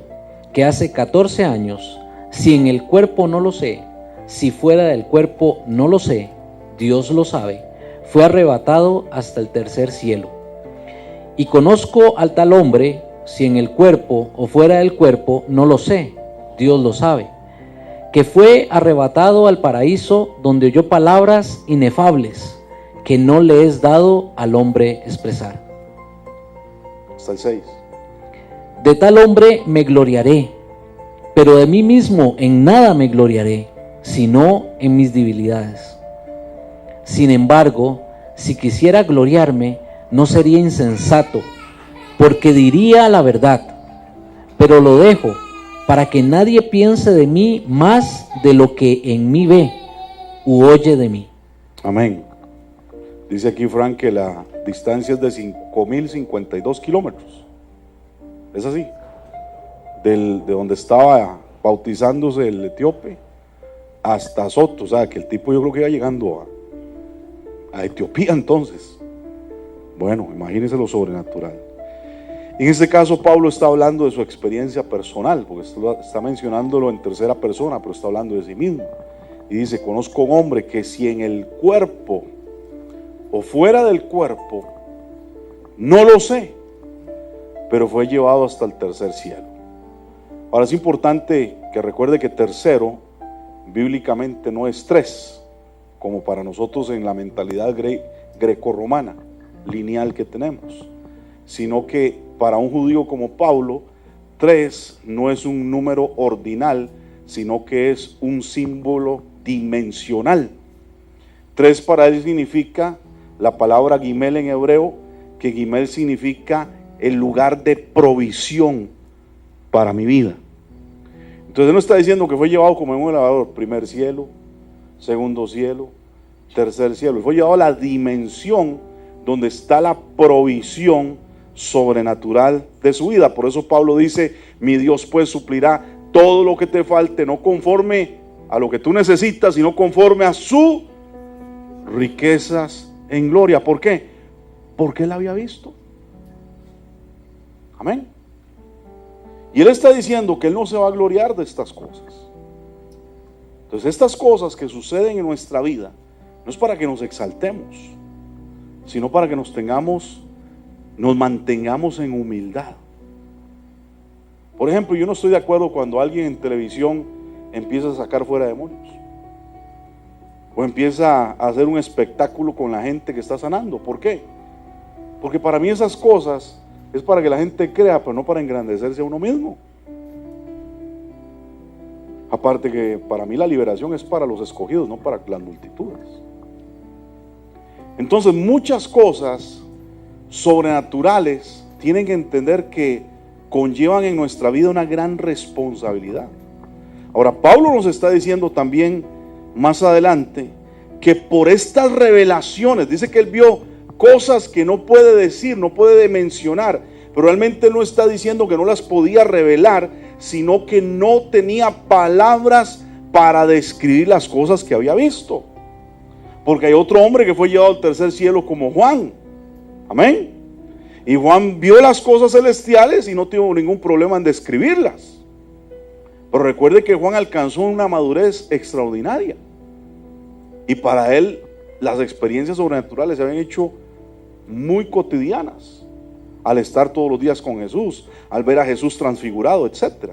que hace 14 años, si en el cuerpo no lo sé, si fuera del cuerpo no lo sé, Dios lo sabe, fue arrebatado hasta el tercer cielo. Y conozco al tal hombre, si en el cuerpo o fuera del cuerpo no lo sé, Dios lo sabe, que fue arrebatado al paraíso, donde oyó palabras inefables que no le es dado al hombre expresar. Hasta el 6. De tal hombre me gloriaré, pero de mí mismo en nada me gloriaré, sino en mis debilidades. Sin embargo, si quisiera gloriarme, no sería insensato, porque diría la verdad, pero lo dejo para que nadie piense de mí más de lo que en mí ve u oye de mí. Amén. Dice aquí Frank que la distancia es de 5.052 kilómetros. Es así. De donde estaba bautizándose el etíope hasta Soto. O sea, que el tipo yo creo que iba llegando a Etiopía entonces. Bueno, imagínense lo sobrenatural. En este caso Pablo está hablando de su experiencia personal, porque está mencionándolo en tercera persona, pero está hablando de sí mismo. Y dice, conozco a un hombre que si en el cuerpo o fuera del cuerpo, no lo sé, pero fue llevado hasta el tercer cielo. Ahora es importante que recuerde que tercero bíblicamente no es 3, como para nosotros en la mentalidad grecorromana lineal que tenemos, sino que para un judío como Pablo, 3 no es un número ordinal, sino que es un símbolo dimensional. 3 para él significa la palabra gimel en hebreo, que gimel significa el lugar de provisión para mi vida. Entonces no está diciendo que fue llevado como en un elevador, primer cielo, segundo cielo, tercer cielo. Fue llevado a la dimensión donde está la provisión sobrenatural de su vida. Por eso Pablo dice, mi Dios pues suplirá todo lo que te falte, no conforme a lo que tú necesitas, sino conforme a sus riquezas en gloria. ¿Por qué? Porque él había visto. Amén. Y él está diciendo que él no se va a gloriar de estas cosas. Entonces estas cosas que suceden en nuestra vida no es para que nos exaltemos, sino para que nos mantengamos en humildad. Por ejemplo, yo no estoy de acuerdo cuando alguien en televisión empieza a sacar fuera demonios, o empieza a hacer un espectáculo con la gente que está sanando. ¿Por qué? Porque para mí esas cosas es para que la gente crea, pero no para engrandecerse a uno mismo. Aparte que para mí la liberación es para los escogidos, no para las multitudes. Entonces muchas cosas sobrenaturales tienen que entender que conllevan en nuestra vida una gran responsabilidad. Ahora Pablo nos está diciendo también más adelante que por estas revelaciones, dice que él vio cosas que no puede decir, no puede mencionar, pero realmente él no está diciendo que no las podía revelar, sino que no tenía palabras para describir las cosas que había visto. Porque hay otro hombre que fue llevado al tercer cielo como Juan. Amén. Y Juan vio las cosas celestiales y no tuvo ningún problema en describirlas. Pero recuerde que Juan alcanzó una madurez extraordinaria. Y para él las experiencias sobrenaturales se habían hecho muy cotidianas, al estar todos los días con Jesús, al ver a Jesús transfigurado, etc.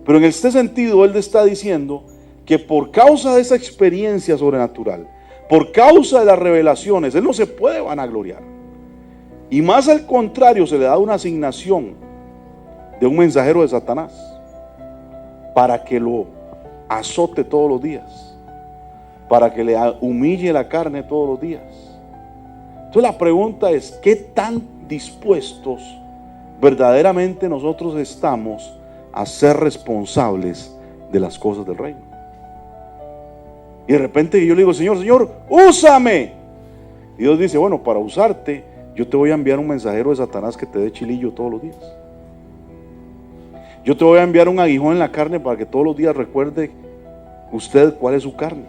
Pero en este sentido, Él está diciendo que por causa de esa experiencia sobrenatural, por causa de las revelaciones, Él no se puede vanagloriar. Y más al contrario, se le da una asignación de un mensajero de Satanás para que lo azote todos los días, para que le humille la carne todos los días. Entonces la pregunta es, ¿qué tan dispuestos verdaderamente nosotros estamos a ser responsables de las cosas del reino? Y de repente yo le digo, Señor, úsame. Y Dios dice, bueno, para usarte, yo te voy a enviar un mensajero de Satanás que te dé chilillo todos los días. Yo te voy a enviar un aguijón en la carne para que todos los días recuerde usted cuál es su carne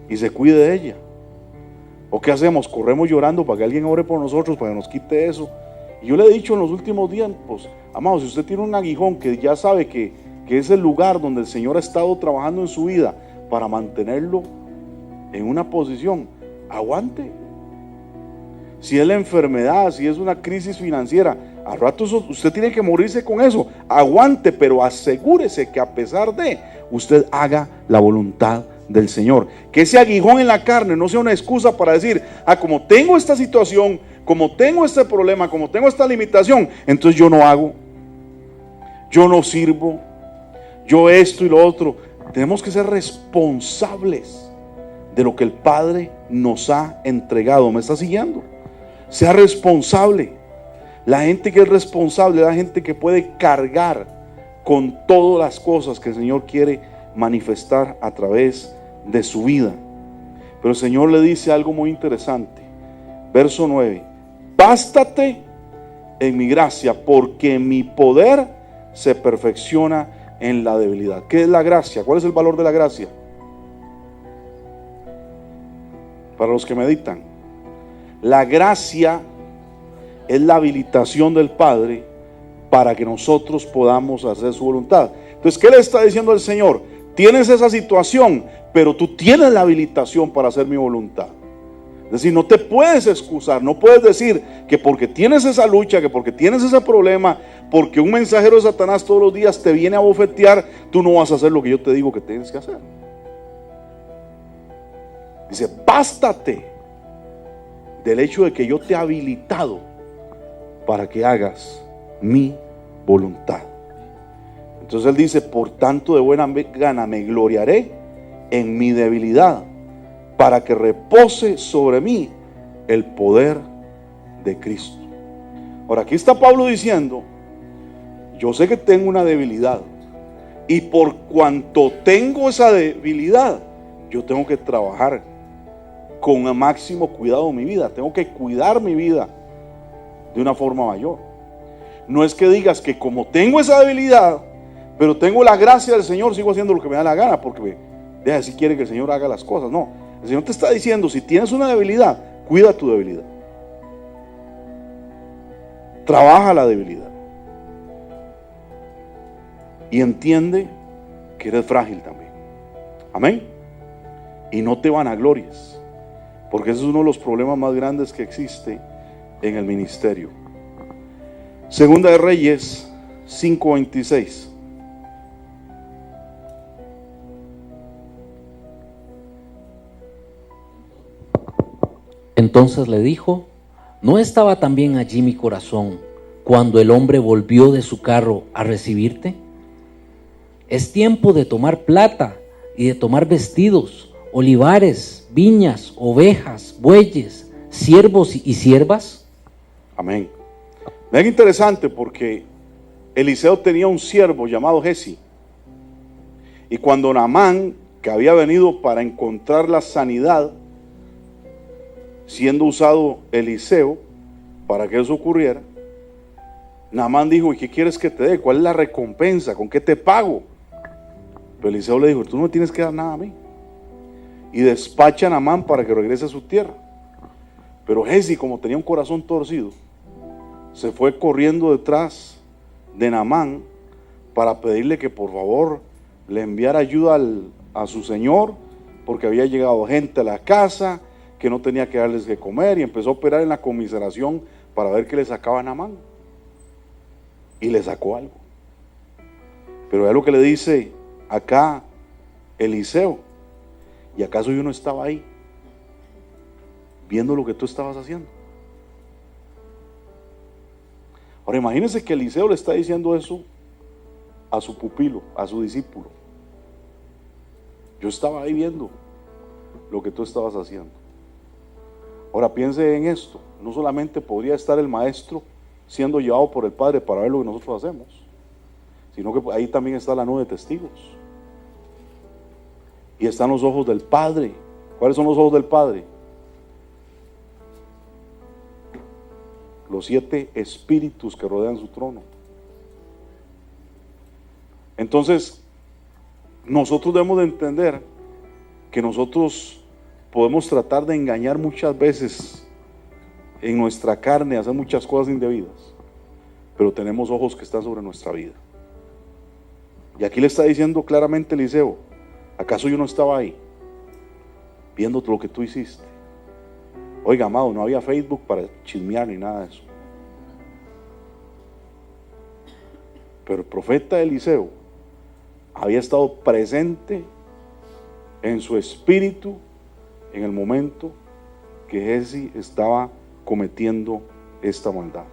y se cuide de ella. ¿O qué hacemos? Corremos llorando para que alguien ore por nosotros, para que nos quite eso. Y yo le he dicho en los últimos días, pues, amado, si usted tiene un aguijón que ya sabe que es el lugar donde el Señor ha estado trabajando en su vida para mantenerlo en una posición, aguante. Si es la enfermedad, si es una crisis financiera, a ratos usted tiene que morirse con eso, aguante, pero asegúrese que a pesar de, usted haga la voluntad del Señor. Que ese aguijón en la carne no sea una excusa para decir, como tengo esta situación, como tengo este problema, como tengo esta limitación, entonces yo no hago, yo no sirvo, yo esto y lo otro. Tenemos que ser responsables de lo que el Padre nos ha entregado. ¿Me está siguiendo? Sea responsable. La gente que es responsable es la gente que puede cargar con todas las cosas que el Señor quiere manifestar a través de su vida. Pero el Señor le dice algo muy interesante. Verso 9: bástate en mi gracia, porque mi poder se perfecciona en la debilidad. ¿Qué es la gracia? ¿Cuál es el valor de la gracia? Para los que meditan, la gracia es la habilitación del Padre para que nosotros podamos hacer su voluntad. Entonces, ¿qué le está diciendo el Señor? Tienes esa situación, pero tú tienes la habilitación para hacer mi voluntad. Es decir, no te puedes excusar, no puedes decir que porque tienes esa lucha, que porque tienes ese problema, porque un mensajero de Satanás todos los días te viene a bofetear, tú no vas a hacer lo que yo te digo que tienes que hacer. Dice, bástate del hecho de que yo te he habilitado para que hagas mi voluntad. Entonces él dice, por tanto de buena gana me gloriaré en mi debilidad, para que repose sobre mí el poder de Cristo. Ahora aquí está Pablo diciendo, yo sé que tengo una debilidad, y por cuanto tengo esa debilidad, yo tengo que trabajar con el máximo cuidado en mi vida, tengo que cuidar mi vida de una forma mayor. No es que digas que como tengo esa debilidad, pero tengo la gracia del Señor, sigo haciendo lo que me da la gana, porque deja si quiere que el Señor haga las cosas. No, el Señor te está diciendo, si tienes una debilidad, cuida tu debilidad, trabaja la debilidad y entiende que eres frágil también. Amén. Y no te vanaglories, porque ese es uno de los problemas más grandes que existe en el ministerio. Segunda de Reyes 5:26. Entonces le dijo, ¿no estaba también allí mi corazón cuando el hombre volvió de su carro a recibirte? Es tiempo de tomar plata y de tomar vestidos, olivares, viñas, ovejas, bueyes, siervos y siervas. Amén. Vean, interesante, porque Eliseo tenía un siervo llamado Giezi, y cuando Naamán, que había venido para encontrar la sanidad, siendo usado Eliseo para que eso ocurriera, Naamán dijo, ¿y qué quieres que te dé? ¿Cuál es la recompensa? ¿Con qué te pago? Pero Eliseo le dijo, tú no me tienes que dar nada a mí. Y despacha a Naamán para que regrese a su tierra. Pero Giezi, como tenía un corazón torcido, se fue corriendo detrás de Naamán para pedirle que por favor le enviara ayuda a su señor, porque había llegado gente a la casa que no tenía que darles de comer y empezó a operar en la conmiseración para ver qué le sacaban a mano. Y le sacó algo. Pero vea lo que le dice acá Eliseo. ¿Y acaso yo no estaba ahí viendo lo que tú estabas haciendo? Ahora imagínense que Eliseo le está diciendo eso a su pupilo, a su discípulo. Yo estaba ahí viendo lo que tú estabas haciendo. Ahora piense en esto. No solamente podría estar el maestro siendo llevado por el Padre para ver lo que nosotros hacemos, sino que ahí también está la nube de testigos. Y están los ojos del Padre. ¿Cuáles son los ojos del Padre? Los 7 espíritus que rodean su trono. Entonces, nosotros debemos de entender que nosotros podemos tratar de engañar muchas veces en nuestra carne, hacer muchas cosas indebidas, pero tenemos ojos que están sobre nuestra vida. Y aquí le está diciendo claramente Eliseo: ¿acaso yo no estaba ahí viendo lo que tú hiciste? Oiga, amado, no había Facebook para chismear ni nada de eso. Pero el profeta Eliseo había estado presente en su espíritu en el momento que Giezi estaba cometiendo esta maldad.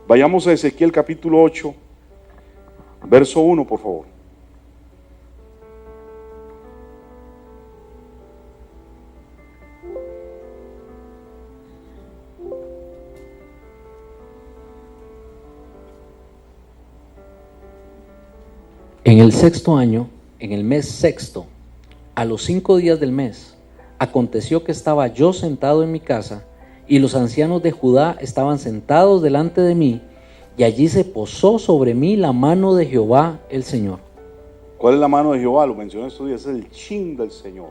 Vayamos a Ezequiel capítulo 8, verso 1, por favor. En el 6º año, en el mes 6º, a los 5 días del mes, aconteció que estaba yo sentado en mi casa, y los ancianos de Judá estaban sentados delante de mí, y allí se posó sobre mí la mano de Jehová el Señor. ¿Cuál es la mano de Jehová? Lo mencioné estos días, es el chin del Señor.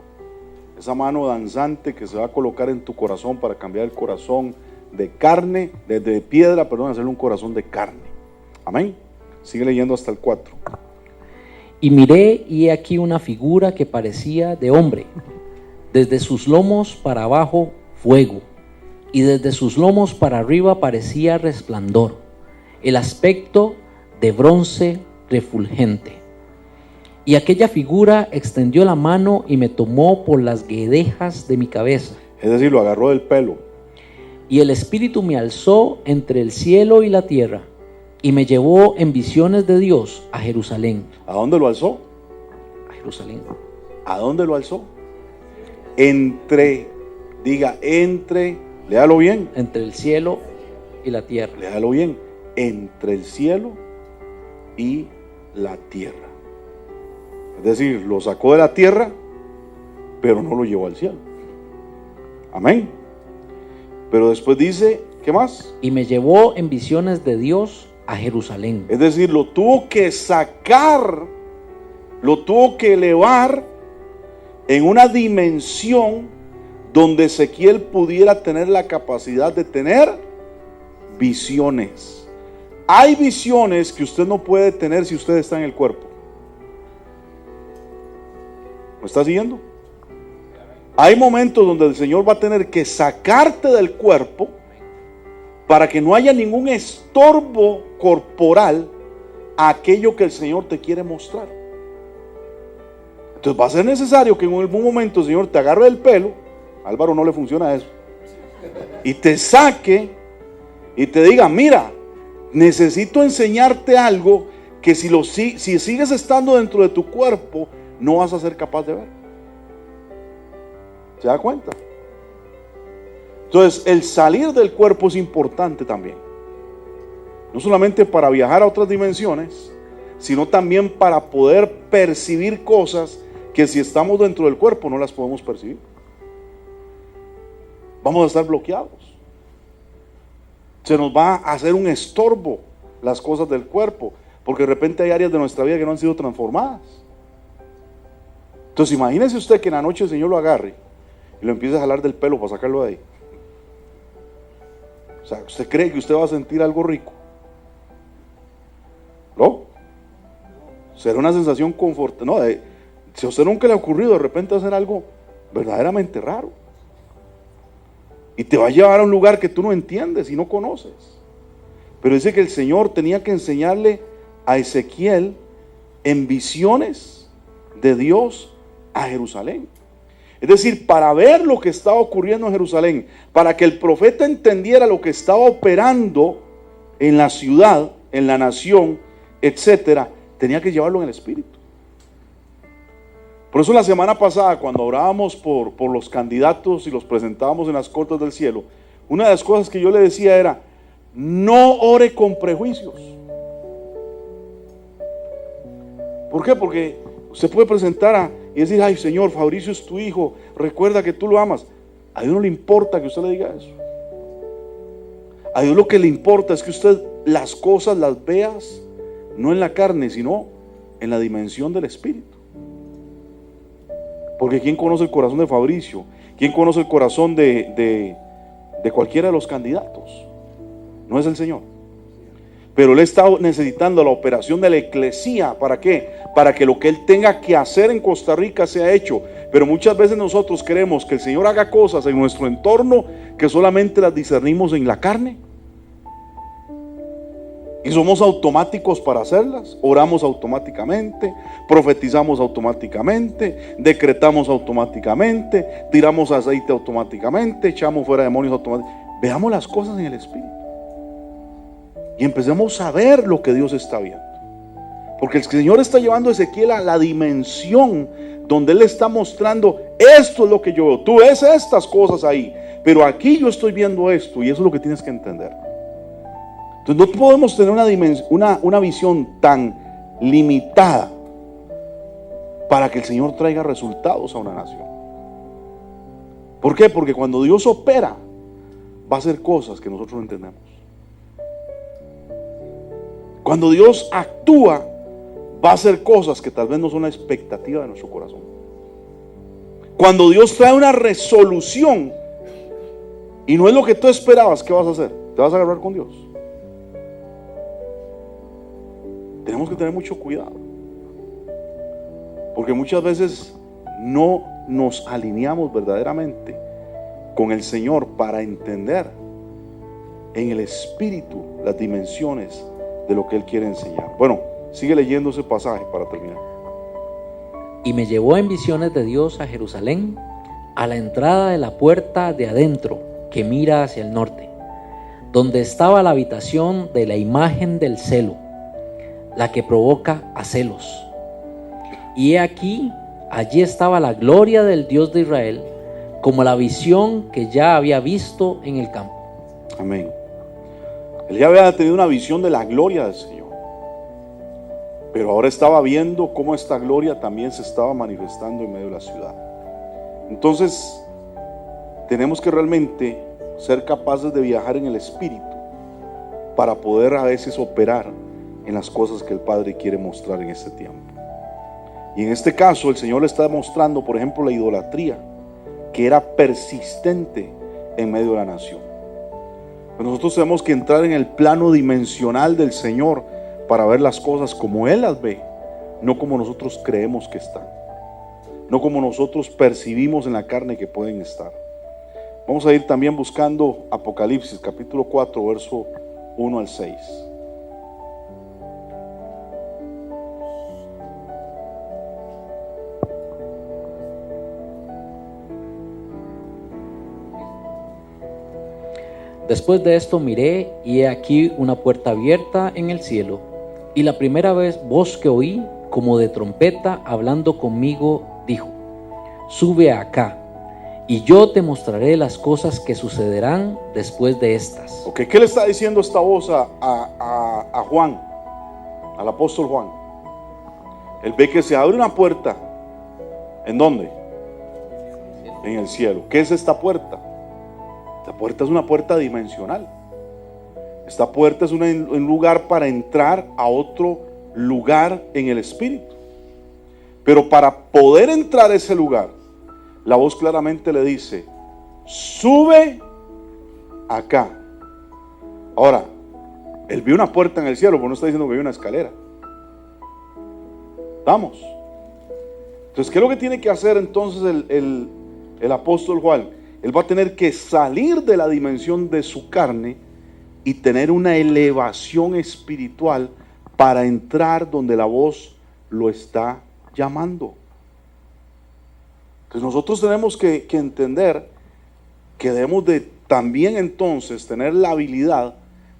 Esa mano danzante que se va a colocar en tu corazón para cambiar el corazón de carne, de piedra, hacerle un corazón de carne. Amén. Sigue leyendo hasta el 4. Y miré, y he aquí una figura que parecía de hombre, desde sus lomos para abajo fuego, y desde sus lomos para arriba parecía resplandor, el aspecto de bronce refulgente. Y aquella figura extendió la mano y me tomó por las guedejas de mi cabeza. Es decir, lo agarró del pelo. Y el Espíritu me alzó entre el cielo y la tierra, y me llevó en visiones de Dios a Jerusalén. ¿A dónde lo alzó? A Jerusalén. ¿A dónde lo alzó? Léalo bien. Entre el cielo y la tierra. Léalo bien. Entre el cielo y la tierra. Es decir, lo sacó de la tierra, pero no lo llevó al cielo. Amén. Pero después dice, ¿qué más? Y me llevó en visiones de Dios a Jerusalén. Es decir, lo tuvo que sacar, lo tuvo que elevar en una dimensión donde Ezequiel pudiera tener la capacidad de tener visiones. Hay visiones que usted no puede tener si usted está en el cuerpo. ¿Me está siguiendo? Hay momentos donde el Señor va a tener que sacarte del cuerpo para que no haya ningún estorbo corporal a aquello que el Señor te quiere mostrar. Entonces va a ser necesario que en algún momento el Señor te agarre del pelo. A Álvaro no le funciona eso. Y te saque y te diga: mira, necesito enseñarte algo que si sigues estando dentro de tu cuerpo no vas a ser capaz de ver. ¿Se da cuenta? Entonces el salir del cuerpo es importante también. No solamente para viajar a otras dimensiones, sino también para poder percibir cosas que si estamos dentro del cuerpo no las podemos percibir. Vamos a estar bloqueados. Se nos va a hacer un estorbo las cosas del cuerpo, porque de repente hay áreas de nuestra vida que no han sido transformadas. Entonces imagínese usted que en la noche el Señor lo agarre y lo empiece a jalar del pelo para sacarlo de ahí. O sea, ¿usted cree que usted va a sentir algo rico? ¿No? Será una sensación confortable. No, si a usted nunca le ha ocurrido de repente hacer algo verdaderamente raro. Y te va a llevar a un lugar que tú no entiendes y no conoces. Pero dice que el Señor tenía que enseñarle a Ezequiel en visiones de Dios a Jerusalén. Es decir, para ver lo que estaba ocurriendo en Jerusalén, para que el profeta entendiera lo que estaba operando en la ciudad, en la nación, etcétera, tenía que llevarlo en el Espíritu. Por eso la semana pasada, cuando orábamos por los candidatos y los presentábamos en las cortes del cielo, una de las cosas que yo le decía era: no ore con prejuicios. ¿Por qué? Porque usted puede presentar y decir: ay, Señor, Fabricio es tu hijo, recuerda que tú lo amas. A Dios no le importa que usted le diga eso. A Dios lo que le importa es que usted las cosas las veas no en la carne, sino en la dimensión del Espíritu. Porque ¿quién conoce el corazón de Fabricio? ¿Quién conoce el corazón de cualquiera de los candidatos? No es el Señor. Pero Él está necesitando la operación de la eclesía. ¿Para qué? Para que lo que Él tenga que hacer en Costa Rica sea hecho. Pero muchas veces nosotros queremos que el Señor haga cosas en nuestro entorno que solamente las discernimos en la carne. Y somos automáticos para hacerlas. Oramos automáticamente, profetizamos automáticamente, decretamos automáticamente, tiramos aceite automáticamente, echamos fuera demonios automáticamente. Veamos las cosas en el Espíritu y empecemos a ver lo que Dios está viendo. Porque el Señor está llevando a Ezequiel a la dimensión donde Él está mostrando: esto es lo que yo veo, tú ves estas cosas ahí, pero aquí yo estoy viendo esto, y eso es lo que tienes que entender. Entonces no podemos tener una visión tan limitada para que el Señor traiga resultados a una nación. ¿Por qué? Porque cuando Dios opera, va a hacer cosas que nosotros no entendemos. Cuando Dios actúa, va a hacer cosas que tal vez no son la expectativa de nuestro corazón. Cuando Dios trae una resolución y no es lo que tú esperabas, ¿qué vas a hacer? Te vas a agarrar con Dios. Tenemos que tener mucho cuidado, porque muchas veces no nos alineamos verdaderamente con el Señor para entender en el Espíritu las dimensiones de lo que Él quiere enseñar. Bueno, sigue leyendo ese pasaje para terminar. Y me llevó en visiones de Dios a Jerusalén, a la entrada de la puerta de adentro que mira hacia el norte, donde estaba la habitación de la imagen del celo, la que provoca a celos. Y he aquí, allí estaba la gloria del Dios de Israel, como la visión que ya había visto en el campo. Amén. Él ya había tenido una visión de la gloria del Señor, pero ahora estaba viendo cómo esta gloria también se estaba manifestando en medio de la ciudad. Entonces tenemos que realmente ser capaces de viajar en el Espíritu para poder a veces operar en las cosas que el Padre quiere mostrar en este tiempo. Y en este caso el Señor le está demostrando, por ejemplo, la idolatría que era persistente en medio de la nación. Pero nosotros tenemos que entrar en el plano dimensional del Señor para ver las cosas como Él las ve, no como nosotros creemos que están, no como nosotros percibimos en la carne que pueden estar. Vamos a ir también buscando Apocalipsis capítulo 4 verso 1 al 6. Después de esto miré, y he aquí una puerta abierta en el cielo, y la primera voz que oí, como de trompeta, hablando conmigo, dijo: sube acá, y yo te mostraré las cosas que sucederán después de estas. Okay, ¿qué le está diciendo esta voz a Juan, al apóstol Juan? Él ve que se abre una puerta. ¿En dónde? En el cielo. ¿Qué es esta puerta? Esta puerta es una puerta dimensional. Esta puerta es un lugar para entrar a otro lugar en el Espíritu. Pero para poder entrar a ese lugar, la voz claramente le dice: sube acá. Ahora, él vio una puerta en el cielo, pero no está diciendo que vio una escalera. Vamos. Entonces, ¿qué es lo que tiene que hacer entonces el apóstol Juan? Él va a tener que salir de la dimensión de su carne y tener una elevación espiritual para entrar donde la voz lo está llamando. Entonces nosotros tenemos que entender que debemos de también entonces tener la habilidad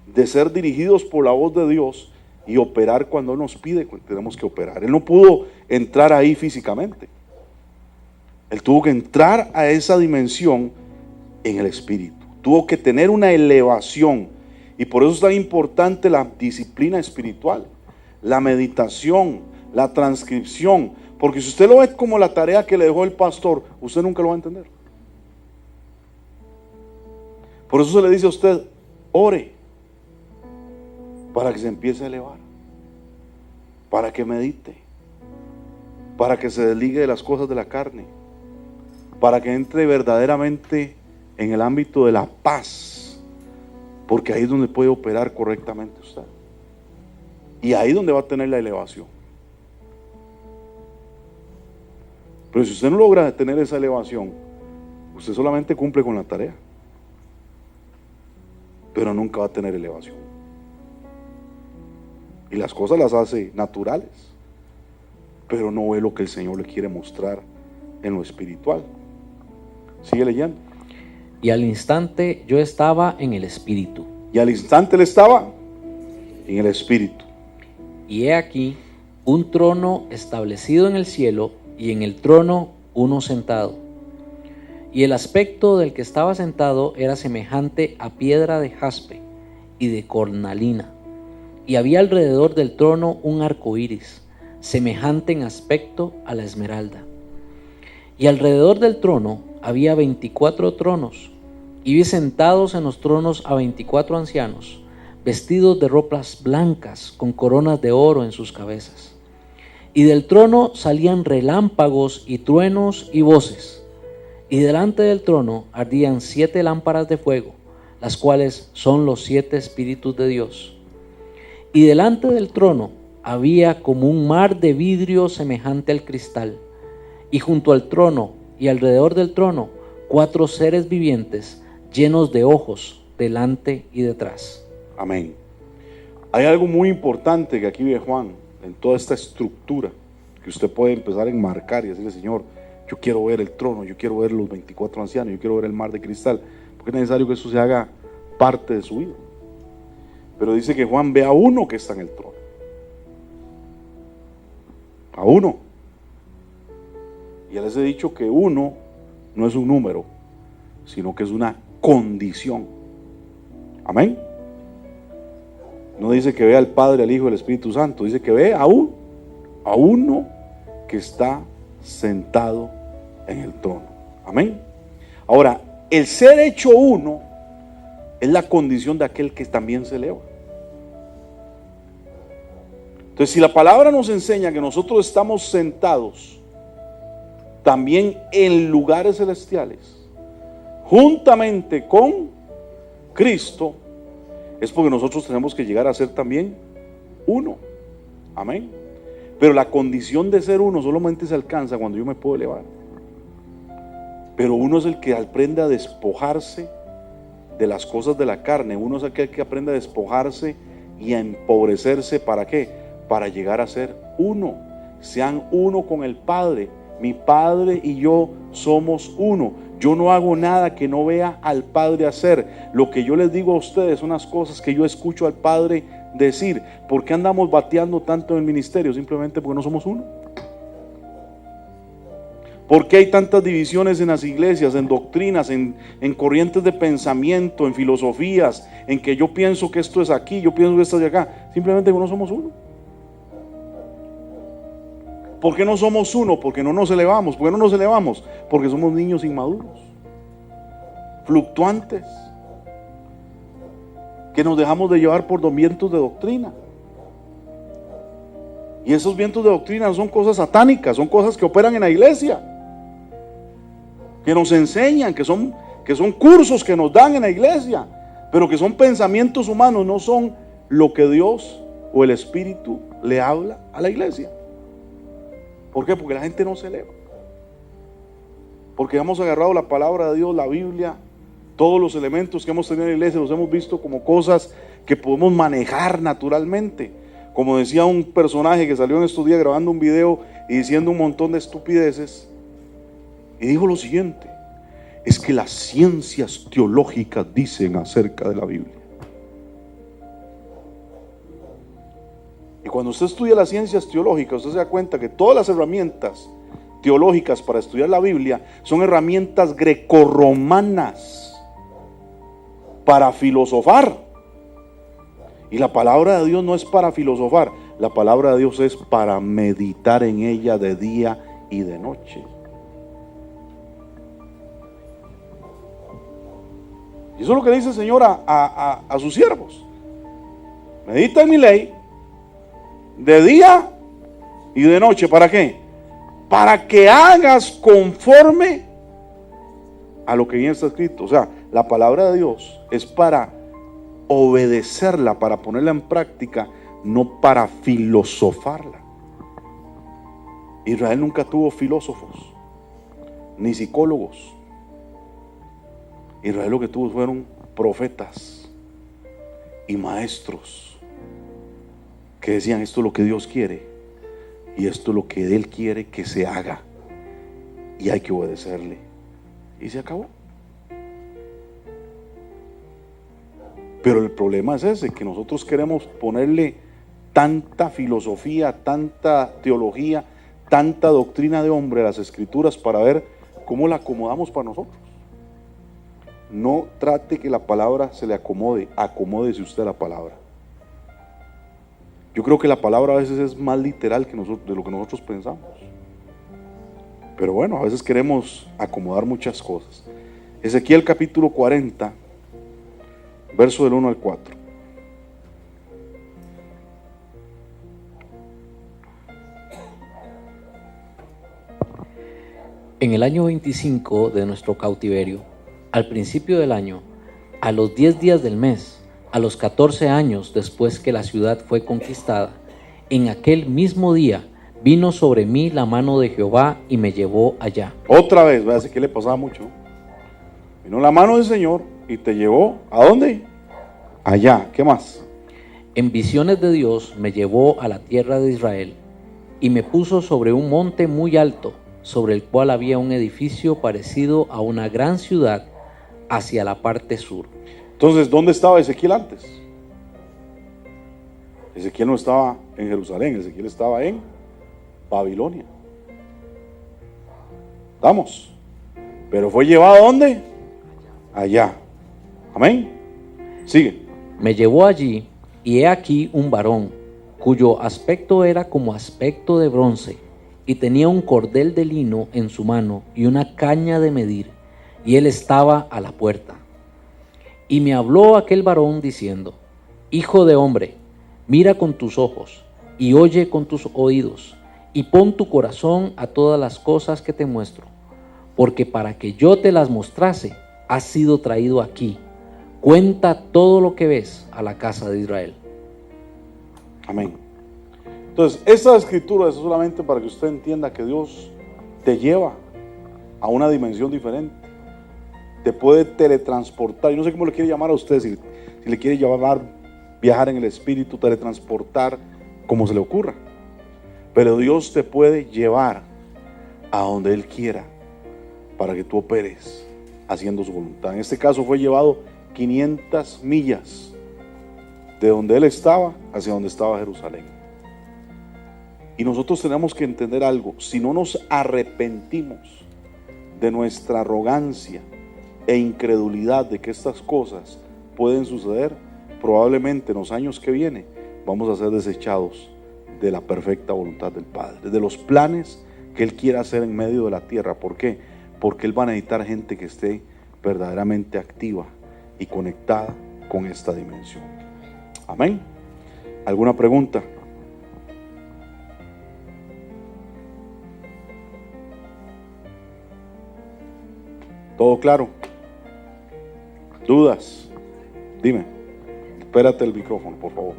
de ser dirigidos por la voz de Dios y operar cuando Él nos pide, tenemos que operar. Él no pudo entrar ahí físicamente. Él tuvo que entrar a esa dimensión en el espíritu. Tuvo que tener una elevación. Y por eso es tan importante la disciplina espiritual, la meditación, la transcripción. Porque si usted lo ve como la tarea que le dejó el pastor, usted nunca lo va a entender. Por eso se le dice a usted, ore, para que se empiece a elevar, para que medite, para que se desligue de las cosas de la carne, para que entre verdaderamente en el ámbito de la paz, porque ahí es donde puede operar correctamente usted, y ahí es donde va a tener la elevación. Pero si usted no logra tener esa elevación, usted solamente cumple con la tarea, pero nunca va a tener elevación. Y las cosas las hace naturales, pero no ve lo que el Señor le quiere mostrar en lo espiritual. Sigue leyendo. Y al instante yo estaba en el Espíritu. Y al instante él estaba en el Espíritu. Y he aquí un trono establecido en el cielo, y en el trono uno sentado. Y el aspecto del que estaba sentado era semejante a piedra de jaspe y de cornalina. Y había alrededor del trono un arco iris, semejante en aspecto a la esmeralda. Y alrededor del trono había 24 tronos, y vi sentados en los tronos a 24 ancianos, vestidos de ropas blancas, con coronas de oro en sus cabezas. Y del trono salían relámpagos y truenos y voces. Y delante del trono ardían 7 lámparas de fuego, las cuales son los 7 espíritus de Dios. Y delante del trono había como un mar de vidrio semejante al cristal. Y junto al trono y alrededor del trono 4 seres vivientes llenos de ojos delante y detrás. Amén. Hay algo muy importante que aquí ve Juan en toda esta estructura que usted puede empezar a enmarcar y decirle: Señor, yo quiero ver el trono, yo quiero ver los 24 ancianos, yo quiero ver el mar de cristal, porque es necesario que eso se haga parte de su vida. Pero dice que Juan ve a uno que está en el trono, a uno. Y ya les he dicho que uno no es un número, sino que es una condición. Amén. No dice que ve al Padre, al Hijo y al Espíritu Santo, dice que ve a uno que está sentado en el trono. Amén. Ahora, el ser hecho uno es la condición de aquel que también se eleva. Entonces, si la palabra nos enseña que nosotros estamos sentados también en lugares celestiales, juntamente con Cristo, es porque nosotros tenemos que llegar a ser también uno. Amén. Pero la condición de ser uno solamente se alcanza cuando yo me puedo elevar. Pero uno es el que aprende a despojarse de las cosas de la carne. Uno es aquel que aprende a despojarse y a empobrecerse. ¿Para qué? Para llegar a ser uno. Sean uno con el Padre. Mi Padre y yo somos uno. Yo no hago nada que no vea al Padre hacer. Lo que yo les digo a ustedes son las cosas que yo escucho al Padre decir. ¿Por qué andamos bateando tanto en el ministerio? Simplemente porque no somos uno. ¿Por qué hay tantas divisiones en las iglesias, en doctrinas, en corrientes de pensamiento, en filosofías, en que yo pienso que esto es aquí, yo pienso que esto es de acá? Simplemente porque no somos uno. ¿Por qué no somos uno? Porque no nos elevamos. ¿Por qué no nos elevamos? Porque somos niños inmaduros, fluctuantes, que nos dejamos de llevar por los vientos de doctrina. Y esos vientos de doctrina no son cosas satánicas, son cosas que operan en la iglesia, que nos enseñan, que son cursos que nos dan en la iglesia, pero que son pensamientos humanos, no son lo que Dios o el Espíritu le habla a la iglesia. ¿Por qué? Porque la gente no se eleva. porque hemos agarrado la palabra de Dios, la Biblia, todos los elementos que hemos tenido en la iglesia, los hemos visto como cosas que podemos manejar naturalmente. Como decía un personaje que salió en estos días grabando un video y diciendo un montón de estupideces, y dijo lo siguiente: es que las ciencias teológicas dicen acerca de la Biblia. Y cuando usted estudia las ciencias teológicas, usted se da cuenta que todas las herramientas teológicas para estudiar la Biblia son herramientas grecorromanas para filosofar. Y la palabra de Dios no es para filosofar, la palabra de Dios es para meditar en ella de día y de noche. Y eso es lo que dice el Señor a sus siervos: medita en mi ley de día y de noche. ¿Para qué? Para que hagas conforme a lo que bien está escrito. O sea, la palabra de Dios es para obedecerla, para ponerla en práctica, no para filosofarla. Israel nunca tuvo filósofos ni psicólogos. Israel lo que tuvo fueron profetas y maestros que decían: esto es lo que Dios quiere y esto es lo que Él quiere que se haga, y hay que obedecerle. Y se acabó. Pero el problema es ese, que nosotros queremos ponerle tanta filosofía, tanta teología, tanta doctrina de hombre a las escrituras para ver cómo la acomodamos para nosotros. No trate que la palabra se le acomode, acomódese usted a la palabra. Yo creo que la palabra a veces es más literal que de lo que nosotros pensamos. Pero bueno, a veces queremos acomodar muchas cosas. Ezequiel capítulo 40, verso del 1 al 4. En el año 25 de nuestro cautiverio, al principio del año, a los 10 días del mes, a los 14 años después que la ciudad fue conquistada, en aquel mismo día vino sobre mí la mano de Jehová y me llevó allá. Otra vez, ¿verdad? Así que le pasaba mucho. Vino la mano del Señor y te llevó, ¿a dónde? Allá. ¿Qué más? En visiones de Dios me llevó a la tierra de Israel y me puso sobre un monte muy alto, sobre el cual había un edificio parecido a una gran ciudad hacia la parte sur. Entonces, ¿dónde estaba Ezequiel antes? Ezequiel no estaba en Jerusalén, Ezequiel estaba en Babilonia. ¿Estamos? Pero fue llevado ¿a dónde? Allá. Amén. Sigue. Me llevó allí, y he aquí un varón, cuyo aspecto era como aspecto de bronce, y tenía un cordel de lino en su mano y una caña de medir, y él estaba a la puerta. Y me habló aquel varón diciendo: Hijo de hombre, mira con tus ojos, y oye con tus oídos, y pon tu corazón a todas las cosas que te muestro, porque para que yo te las mostrase, has sido traído aquí. Cuenta todo lo que ves a la casa de Israel. Amén. Entonces, esta escritura es solamente para que usted entienda que Dios te lleva a una dimensión diferente. Te puede teletransportar. Yo no sé cómo le quiere llamar a usted, si le quiere llamar viajar en el espíritu, teletransportar, como se le ocurra. Pero Dios te puede llevar a donde Él quiera para que tú operes haciendo su voluntad. En este caso fue llevado 500 millas de donde Él estaba hacia donde estaba Jerusalén. Y nosotros tenemos que entender algo: si no nos arrepentimos de nuestra arrogancia e incredulidad de que estas cosas pueden suceder, probablemente en los años que vienen vamos a ser desechados de la perfecta voluntad del Padre, de los planes que Él quiere hacer en medio de la tierra. ¿Por qué? Porque Él va a necesitar gente que esté verdaderamente activa y conectada con esta dimensión. Amén. ¿Alguna pregunta? ¿Todo claro? ¿Dudas? Dime. Espérate el micrófono, por favor.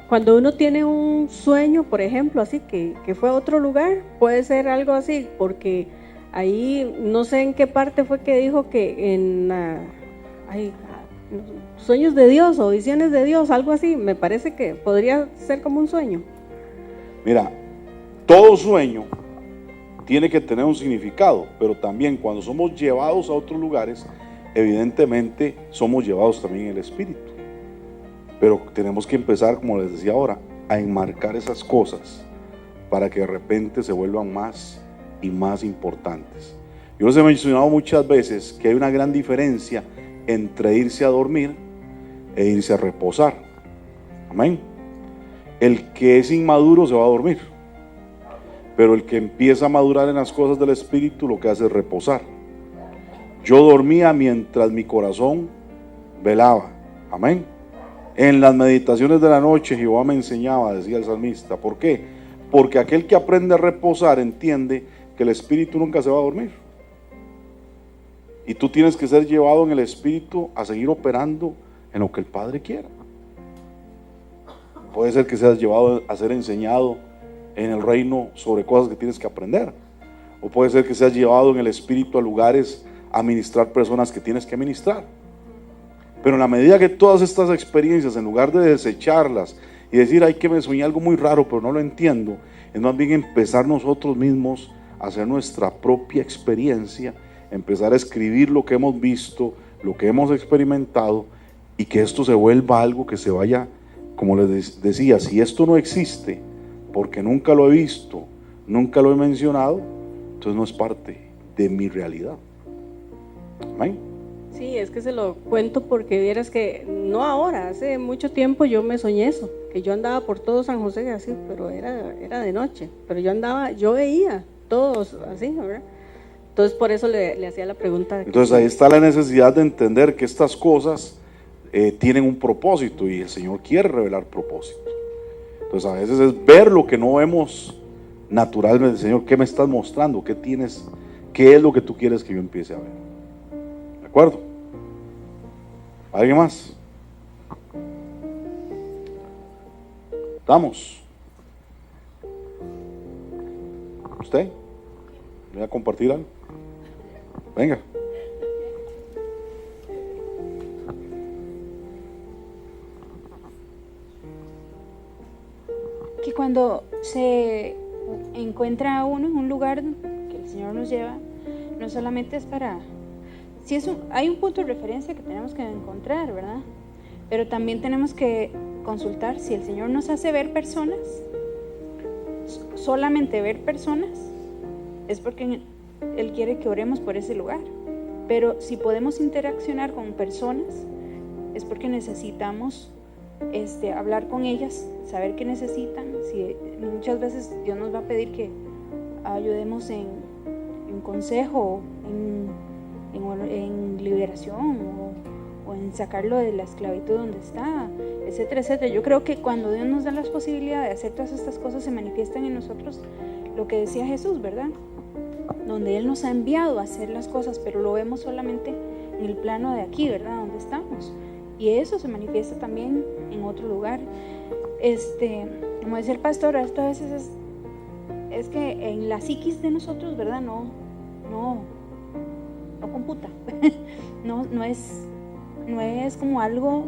cuando uno tiene un sueño, por ejemplo, así que fue a otro lugar, puede ser algo así, porque ahí no sé en qué parte fue que dijo que en sueños de Dios o visiones de Dios, algo así, me parece que podría ser como un sueño. Mira, todo sueño tiene que tener un significado, pero también cuando somos llevados a otros lugares, evidentemente somos llevados también en el espíritu. Pero tenemos que empezar, como les decía ahora, a enmarcar esas cosas para que de repente se vuelvan más y más importantes. Yo les he mencionado muchas veces que hay una gran diferencia entre irse a dormir e irse a reposar. Amén. El que es inmaduro se va a dormir, pero el que empieza a madurar en las cosas del espíritu lo que hace es reposar. Yo dormía mientras mi corazón velaba. Amén. En las meditaciones de la noche Jehová me enseñaba, decía el salmista. ¿Por qué? Porque aquel que aprende a reposar entiende que el espíritu nunca se va a dormir. Y tú tienes que ser llevado en el espíritu a seguir operando en lo que el Padre quiera. Puede ser que seas llevado a ser enseñado en el reino sobre cosas que tienes que aprender. O puede ser que seas llevado en el espíritu a lugares a ministrar personas que tienes que ministrar. Pero en la medida que todas estas experiencias, en lugar de desecharlas y decir, ay, que me soñé algo muy raro, pero no lo entiendo, es más bien empezar nosotros mismos a hacer nuestra propia experiencia, empezar a escribir lo que hemos visto, lo que hemos experimentado, y que esto se vuelva algo que se vaya, como les decía, si esto no existe, porque nunca lo he visto, nunca lo he mencionado, entonces no es parte de mi realidad. Amén. Sí, es que se lo cuento porque vieras que no ahora, hace mucho tiempo yo me soñé eso, que yo andaba por todo San José así, pero era de noche, pero yo veía todos así, ¿verdad? Entonces por eso le hacía la pregunta. Entonces ahí está la necesidad de entender que estas cosas tienen un propósito y el Señor quiere revelar propósito. Entonces a veces es ver lo que no vemos naturalmente. Señor, ¿qué me estás mostrando? ¿Qué tienes? ¿Qué es lo que tú quieres que yo empiece a ver? ¿De acuerdo? ¿Alguien más? ¿Estamos? ¿Usted? ¿Voy a compartir algo? Venga. Que cuando se encuentra uno en un lugar que el Señor nos lleva, no solamente es para... Si hay un punto de referencia que tenemos que encontrar, ¿verdad? Pero también tenemos que consultar si el Señor nos hace ver personas, solamente ver personas, es porque Él quiere que oremos por ese lugar. Pero si podemos interaccionar con personas, es porque necesitamos hablar con ellas, saber qué necesitan. Si muchas veces Dios nos va a pedir que ayudemos en consejo, en liberación o en sacarlo de la esclavitud donde está, etcétera, etcétera. Yo creo que cuando Dios nos da la posibilidad de hacer todas estas cosas, se manifiestan en nosotros lo que decía Jesús, ¿verdad? Donde Él nos ha enviado a hacer las cosas, pero lo vemos solamente en el plano de aquí, ¿verdad? Donde estamos. Y eso se manifiesta también en otro lugar. Como decía el pastor, esto a veces es que en la psiquis de nosotros, ¿verdad? No computa. no es como algo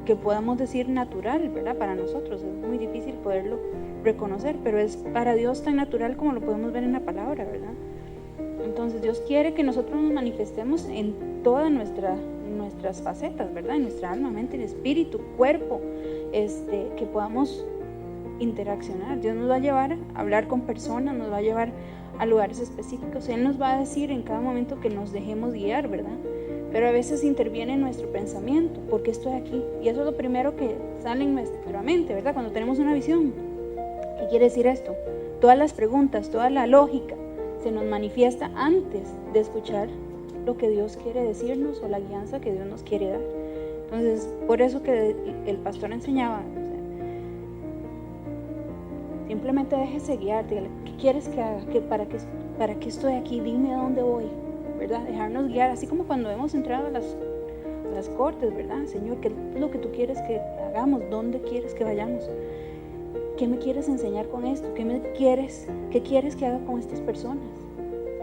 que podamos decir natural, ¿verdad? Para nosotros es muy difícil poderlo reconocer, pero es para Dios tan natural como lo podemos ver en la palabra, ¿verdad? Entonces Dios quiere que nosotros nos manifestemos en todas nuestras facetas, ¿verdad? En nuestra alma, mente, espíritu, cuerpo, que podamos interaccionar. Dios nos va a llevar a hablar con personas, nos va a llevar a lugares específicos. Él nos va a decir en cada momento que nos dejemos guiar, ¿verdad? Pero a veces interviene en nuestro pensamiento, ¿por qué estoy aquí? Y eso es lo primero que sale en nuestra mente, ¿verdad? Cuando tenemos una visión. ¿Qué quiere decir esto? Todas las preguntas, toda la lógica se nos manifiesta antes de escuchar lo que Dios quiere decirnos o la guianza que Dios nos quiere dar. Entonces, por eso que el pastor enseñaba, simplemente déjese guiar, dígale, ¿qué quieres que haga? ¿Para qué estoy aquí? Dime a dónde voy, ¿verdad? Dejarnos guiar, así como cuando hemos entrado a las las cortes, ¿verdad? Señor, ¿qué es lo que tú quieres que hagamos? ¿Dónde quieres que vayamos? ¿Qué me quieres enseñar con esto? ¿Qué quieres que haga con estas personas?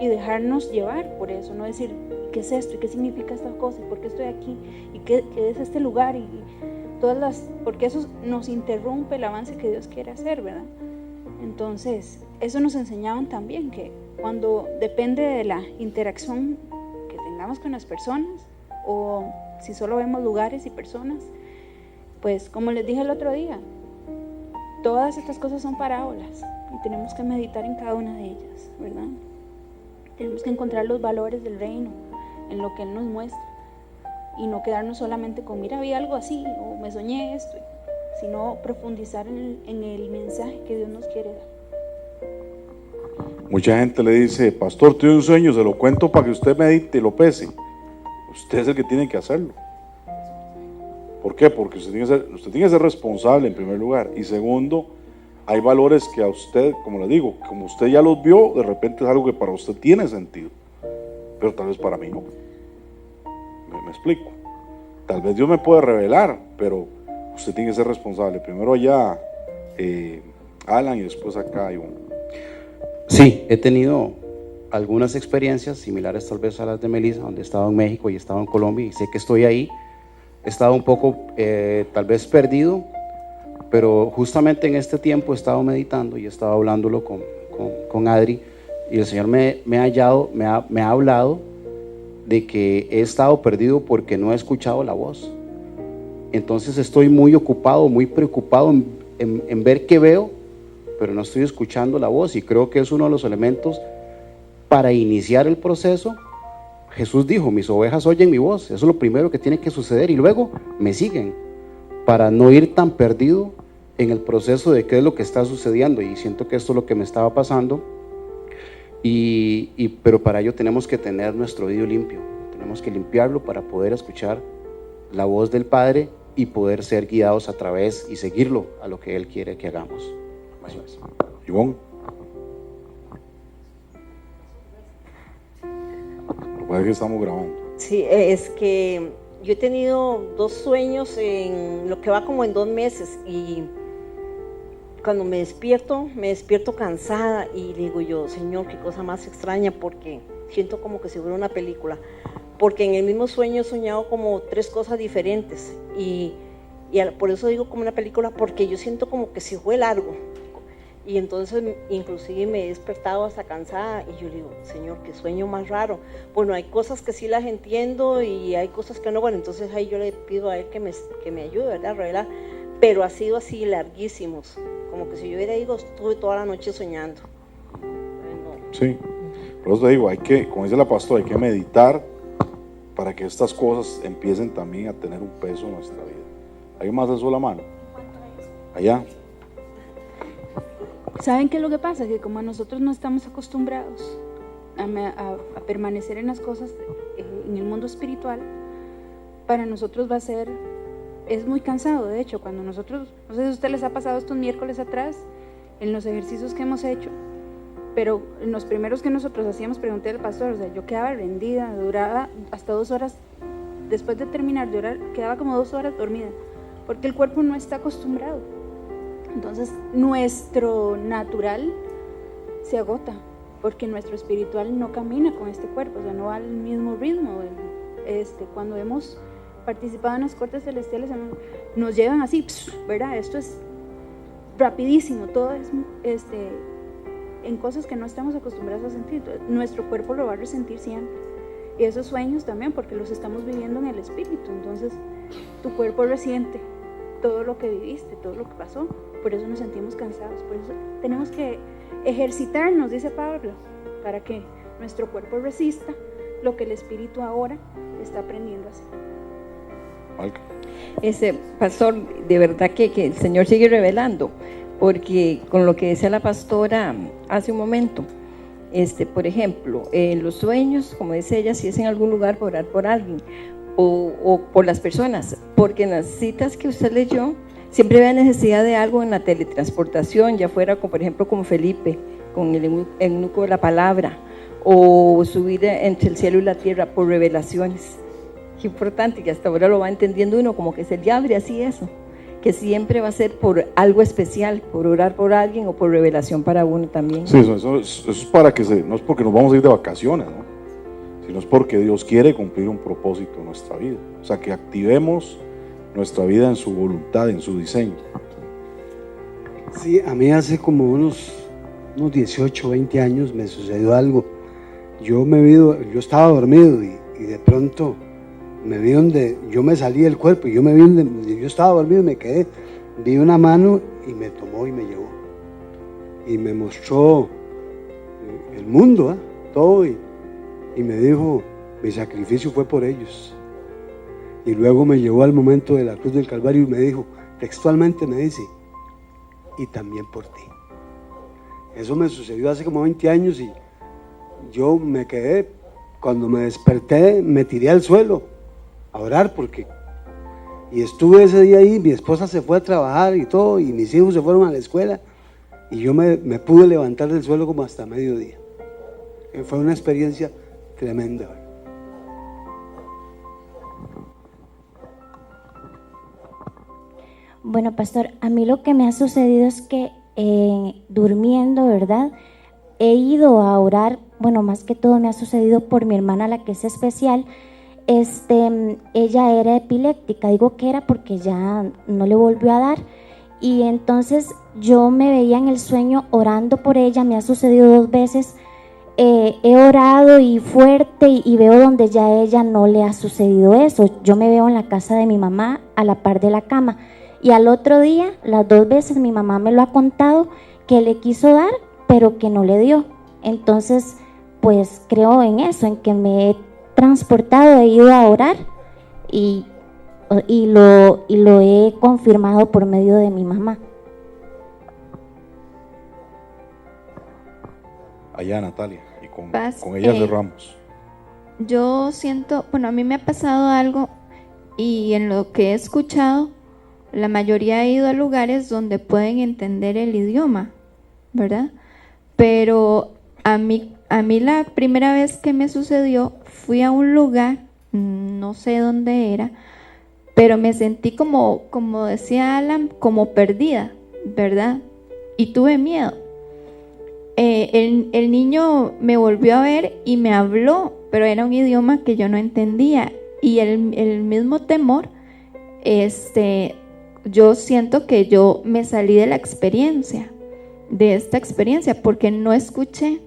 Y dejarnos llevar por eso, no decir, ¿qué es esto? ¿Y qué significa esta cosa? ¿Y por qué estoy aquí? ¿Y qué es este lugar? Y porque eso nos interrumpe el avance que Dios quiere hacer, ¿verdad? Entonces, eso nos enseñaban también, que cuando depende de la interacción que tengamos con las personas, o si solo vemos lugares y personas, pues como les dije el otro día, todas estas cosas son parábolas y tenemos que meditar en cada una de ellas, ¿verdad? Tenemos que encontrar los valores del reino en lo que Él nos muestra y no quedarnos solamente con, mira, vi algo así o me soñé esto, sino profundizar en el mensaje que Dios nos quiere dar. Mucha gente le dice, pastor, tuve un sueño, se lo cuento para que usted medite y lo pese. Usted es el que tiene que hacerlo. ¿Por qué? Porque usted tiene que ser responsable en primer lugar. Y segundo, hay valores que a usted, como le digo, como usted ya los vio, de repente es algo que para usted tiene sentido, pero tal vez para mí no. Me explico. Tal vez Dios me puede revelar, pero usted tiene que ser responsable. Primero allá Alan y después acá Ivonne. Sí, he tenido algunas experiencias similares tal vez a las de Melissa, donde he estado en México y he estado en Colombia y sé que estoy ahí. He estado un poco tal vez perdido, pero justamente en este tiempo he estado meditando y he estado hablándolo con Adri, y el Señor me ha hablado de que he estado perdido porque no he escuchado la voz. Entonces estoy muy ocupado, muy preocupado en ver qué veo, pero no estoy escuchando la voz, y creo que es uno de los elementos para iniciar el proceso. Jesús dijo, mis ovejas oyen mi voz. Eso es lo primero que tiene que suceder, y luego me siguen, para no ir tan perdido en el proceso de qué es lo que está sucediendo. Y siento que esto es lo que me estaba pasando, pero para ello tenemos que tener nuestro oído limpio, tenemos que limpiarlo para poder escuchar la voz del Padre y poder ser guiados a través y seguirlo a lo que Él quiere que hagamos. Ivonne. Parece que estamos grabando. Sí, es que yo he tenido 2 sueños en lo que va como en 2 meses, y cuando me despierto cansada y digo yo, Señor, qué cosa más extraña, porque siento como que si fuera una película, porque en el mismo sueño he soñado como 3 cosas diferentes, y por eso digo como una película, porque yo siento como que si fue largo. Y entonces inclusive me he despertado hasta cansada y yo digo, Señor, qué sueño más raro. Bueno, hay cosas que sí las entiendo y hay cosas que no. Bueno, entonces ahí yo le pido a Él que me ayude, ¿verdad? A revelar. Pero ha sido así larguísimos, como que si yo hubiera ido, estuve toda la noche soñando. Sí, por eso te digo, hay que, como dice la pastora, hay que meditar para que estas cosas empiecen también a tener un peso en nuestra vida. ¿Alguien más alzó la mano? Allá. ¿Saben qué es lo que pasa? Que como nosotros no estamos acostumbrados a permanecer en las cosas en el mundo espiritual, para nosotros es muy cansado. De hecho, cuando nosotros, no sé si a ustedes les ha pasado estos miércoles atrás, en los ejercicios que hemos hecho, pero en los primeros que nosotros hacíamos, pregunté al pastor, o sea, yo quedaba rendida, duraba hasta 2 horas, después de terminar de orar, quedaba como 2 horas dormida, porque el cuerpo no está acostumbrado. Entonces nuestro natural se agota, porque nuestro espiritual no camina con este cuerpo, o sea, no va al mismo ritmo. Cuando hemos participado en las cortes celestiales, nos llevan así, ¿verdad? Esto es rapidísimo, todo es en cosas que no estamos acostumbrados a sentir. Nuestro cuerpo lo va a resentir siempre, y esos sueños también, porque los estamos viviendo en el espíritu. Entonces tu cuerpo resiente todo lo que viviste, todo lo que pasó. Por eso nos sentimos cansados, por eso tenemos que ejercitarnos, dice Pablo, para que nuestro cuerpo resista lo que el espíritu ahora está aprendiendo a hacer. Pastor, de verdad que el Señor sigue revelando, porque con lo que decía la pastora hace un momento, por ejemplo, los sueños, como dice ella, si es en algún lugar por orar por alguien o por las personas, porque en las citas que usted leyó siempre había necesidad de algo en la teletransportación, ya fuera por ejemplo como Felipe con el eunuco de la palabra, o subir entre el cielo y la tierra por revelaciones. qué importante, que hasta ahora lo va entendiendo uno, como que es el diablo y así eso, que siempre va a ser por algo especial, por orar por alguien o por revelación para uno también. Sí, eso es para que no es porque nos vamos a ir de vacaciones, ¿no? Sino es porque Dios quiere cumplir un propósito en nuestra vida. O sea, que activemos nuestra vida en su voluntad, en su diseño. Sí, a mí hace como unos 18, 20 años me sucedió algo. Yo estaba dormido y de pronto me vi donde yo me salí del cuerpo y yo me vi donde yo estaba dormido y me quedé. Vi una mano y me tomó y me llevó. Y me mostró el mundo, todo, y me dijo, mi sacrificio fue por ellos. Y luego me llevó al momento de la cruz del Calvario y me dijo, textualmente me dice, y también por ti. Eso me sucedió hace como 20 años y yo me quedé, cuando me desperté, me tiré al suelo a orar y estuve ese día ahí, mi esposa se fue a trabajar y todo, y mis hijos se fueron a la escuela, y yo me pude levantar del suelo como hasta mediodía. Fue una experiencia tremenda. Bueno, pastor, a mí lo que me ha sucedido es que durmiendo, ¿verdad? He ido a orar, bueno, más que todo me ha sucedido por mi hermana, la que es especial. Ella era epiléptica, digo que era porque ya no le volvió a dar, y entonces yo me veía en el sueño orando por ella. Me ha sucedido 2 veces, he orado y fuerte y veo donde ya a ella no le ha sucedido eso. Yo me veo en la casa de mi mamá a la par de la cama, y al otro día, las 2 veces mi mamá me lo ha contado, que le quiso dar pero que no le dio. Entonces pues creo en eso, en que me he transportado, he ido a orar y lo he confirmado por medio de mi mamá. Allá, Natalia, y con Paz, ella cerramos. Yo siento, bueno, a mí me ha pasado algo y en lo que he escuchado, la mayoría ha ido a lugares donde pueden entender el idioma, ¿verdad? Pero a mí la primera vez que me sucedió, fui a un lugar, no sé dónde era, pero me sentí como decía Alan, como perdida, ¿verdad? Y tuve miedo. El niño me volvió a ver y me habló, pero era un idioma que yo no entendía. Y el mismo temor, yo siento que yo me salí de esta experiencia, porque no escuché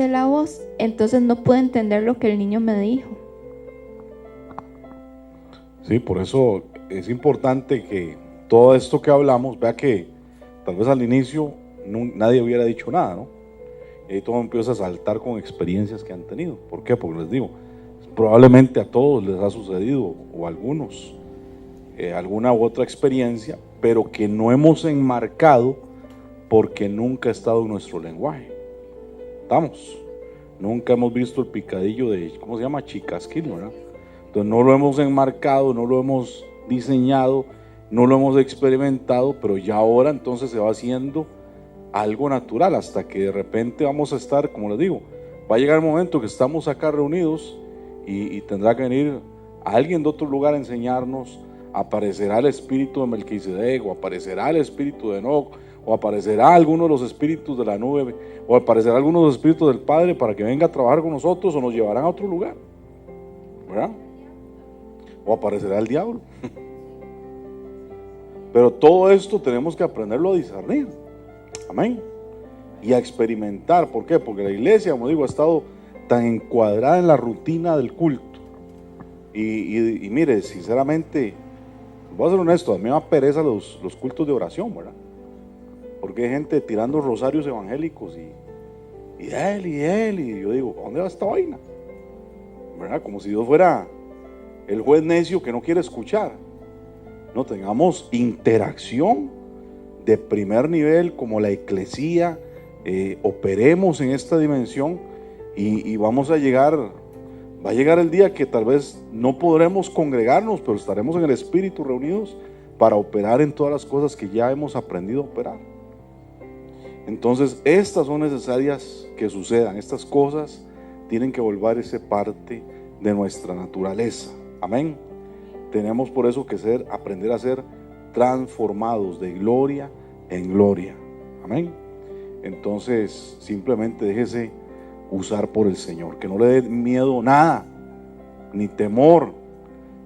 la voz, entonces no pude entender lo que el niño me dijo. Sí, por eso es importante que todo esto que hablamos, vea que tal vez al inicio nadie hubiera dicho nada, ¿no? Y ahí todo empieza a saltar con experiencias que han tenido. ¿Por qué? Porque les digo, probablemente a todos les ha sucedido, o a algunos, alguna u otra experiencia, pero que no hemos enmarcado porque nunca ha estado en nuestro lenguaje. ¿Estamos? Nunca hemos visto el picadillo de, ¿cómo se llama? Chicasquil, ¿verdad? Entonces no lo hemos enmarcado, no lo hemos diseñado, no lo hemos experimentado, pero ya ahora entonces se va haciendo algo natural, hasta que de repente vamos a estar, como les digo, va a llegar el momento que estamos acá reunidos y tendrá que venir alguien de otro lugar a enseñarnos. Aparecerá el espíritu de Melquisedec, o aparecerá el espíritu de Enoc, o aparecerá alguno de los espíritus de la nube, o aparecerá alguno de los espíritus del Padre para que venga a trabajar con nosotros, o nos llevarán a otro lugar, ¿verdad? O aparecerá el diablo. Pero todo esto tenemos que aprenderlo a discernir. Amén. Y a experimentar. ¿Por qué? Porque la iglesia, como digo, ha estado tan encuadrada en la rutina del culto. Y mire, sinceramente, voy a ser honesto, a mí me da pereza los cultos de oración, ¿verdad? Porque hay gente tirando rosarios evangélicos y yo digo, ¿a dónde va esta vaina? ¿Verdad? Como si Dios fuera el juez necio que no quiere escuchar. No, tengamos interacción de primer nivel como la eclesía, operemos en esta dimensión y vamos a llegar, va a llegar el día que tal vez no podremos congregarnos, pero estaremos en el Espíritu reunidos para operar en todas las cosas que ya hemos aprendido a operar. Entonces estas son necesarias que sucedan, estas cosas tienen que volverse parte de nuestra naturaleza. Amén. Tenemos por eso que aprender a ser transformados de gloria en gloria. Amén. Entonces, simplemente déjese usar por el Señor, que no le dé miedo nada, ni temor,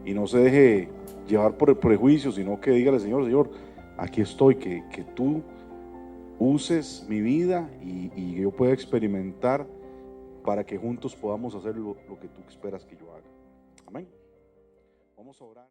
y no se deje llevar por el prejuicio, sino que dígale: Señor, Señor, aquí estoy, que tú uses mi vida y yo pueda experimentar, para que juntos podamos hacer lo que tú esperas que yo haga. Amén. Vamos a orar.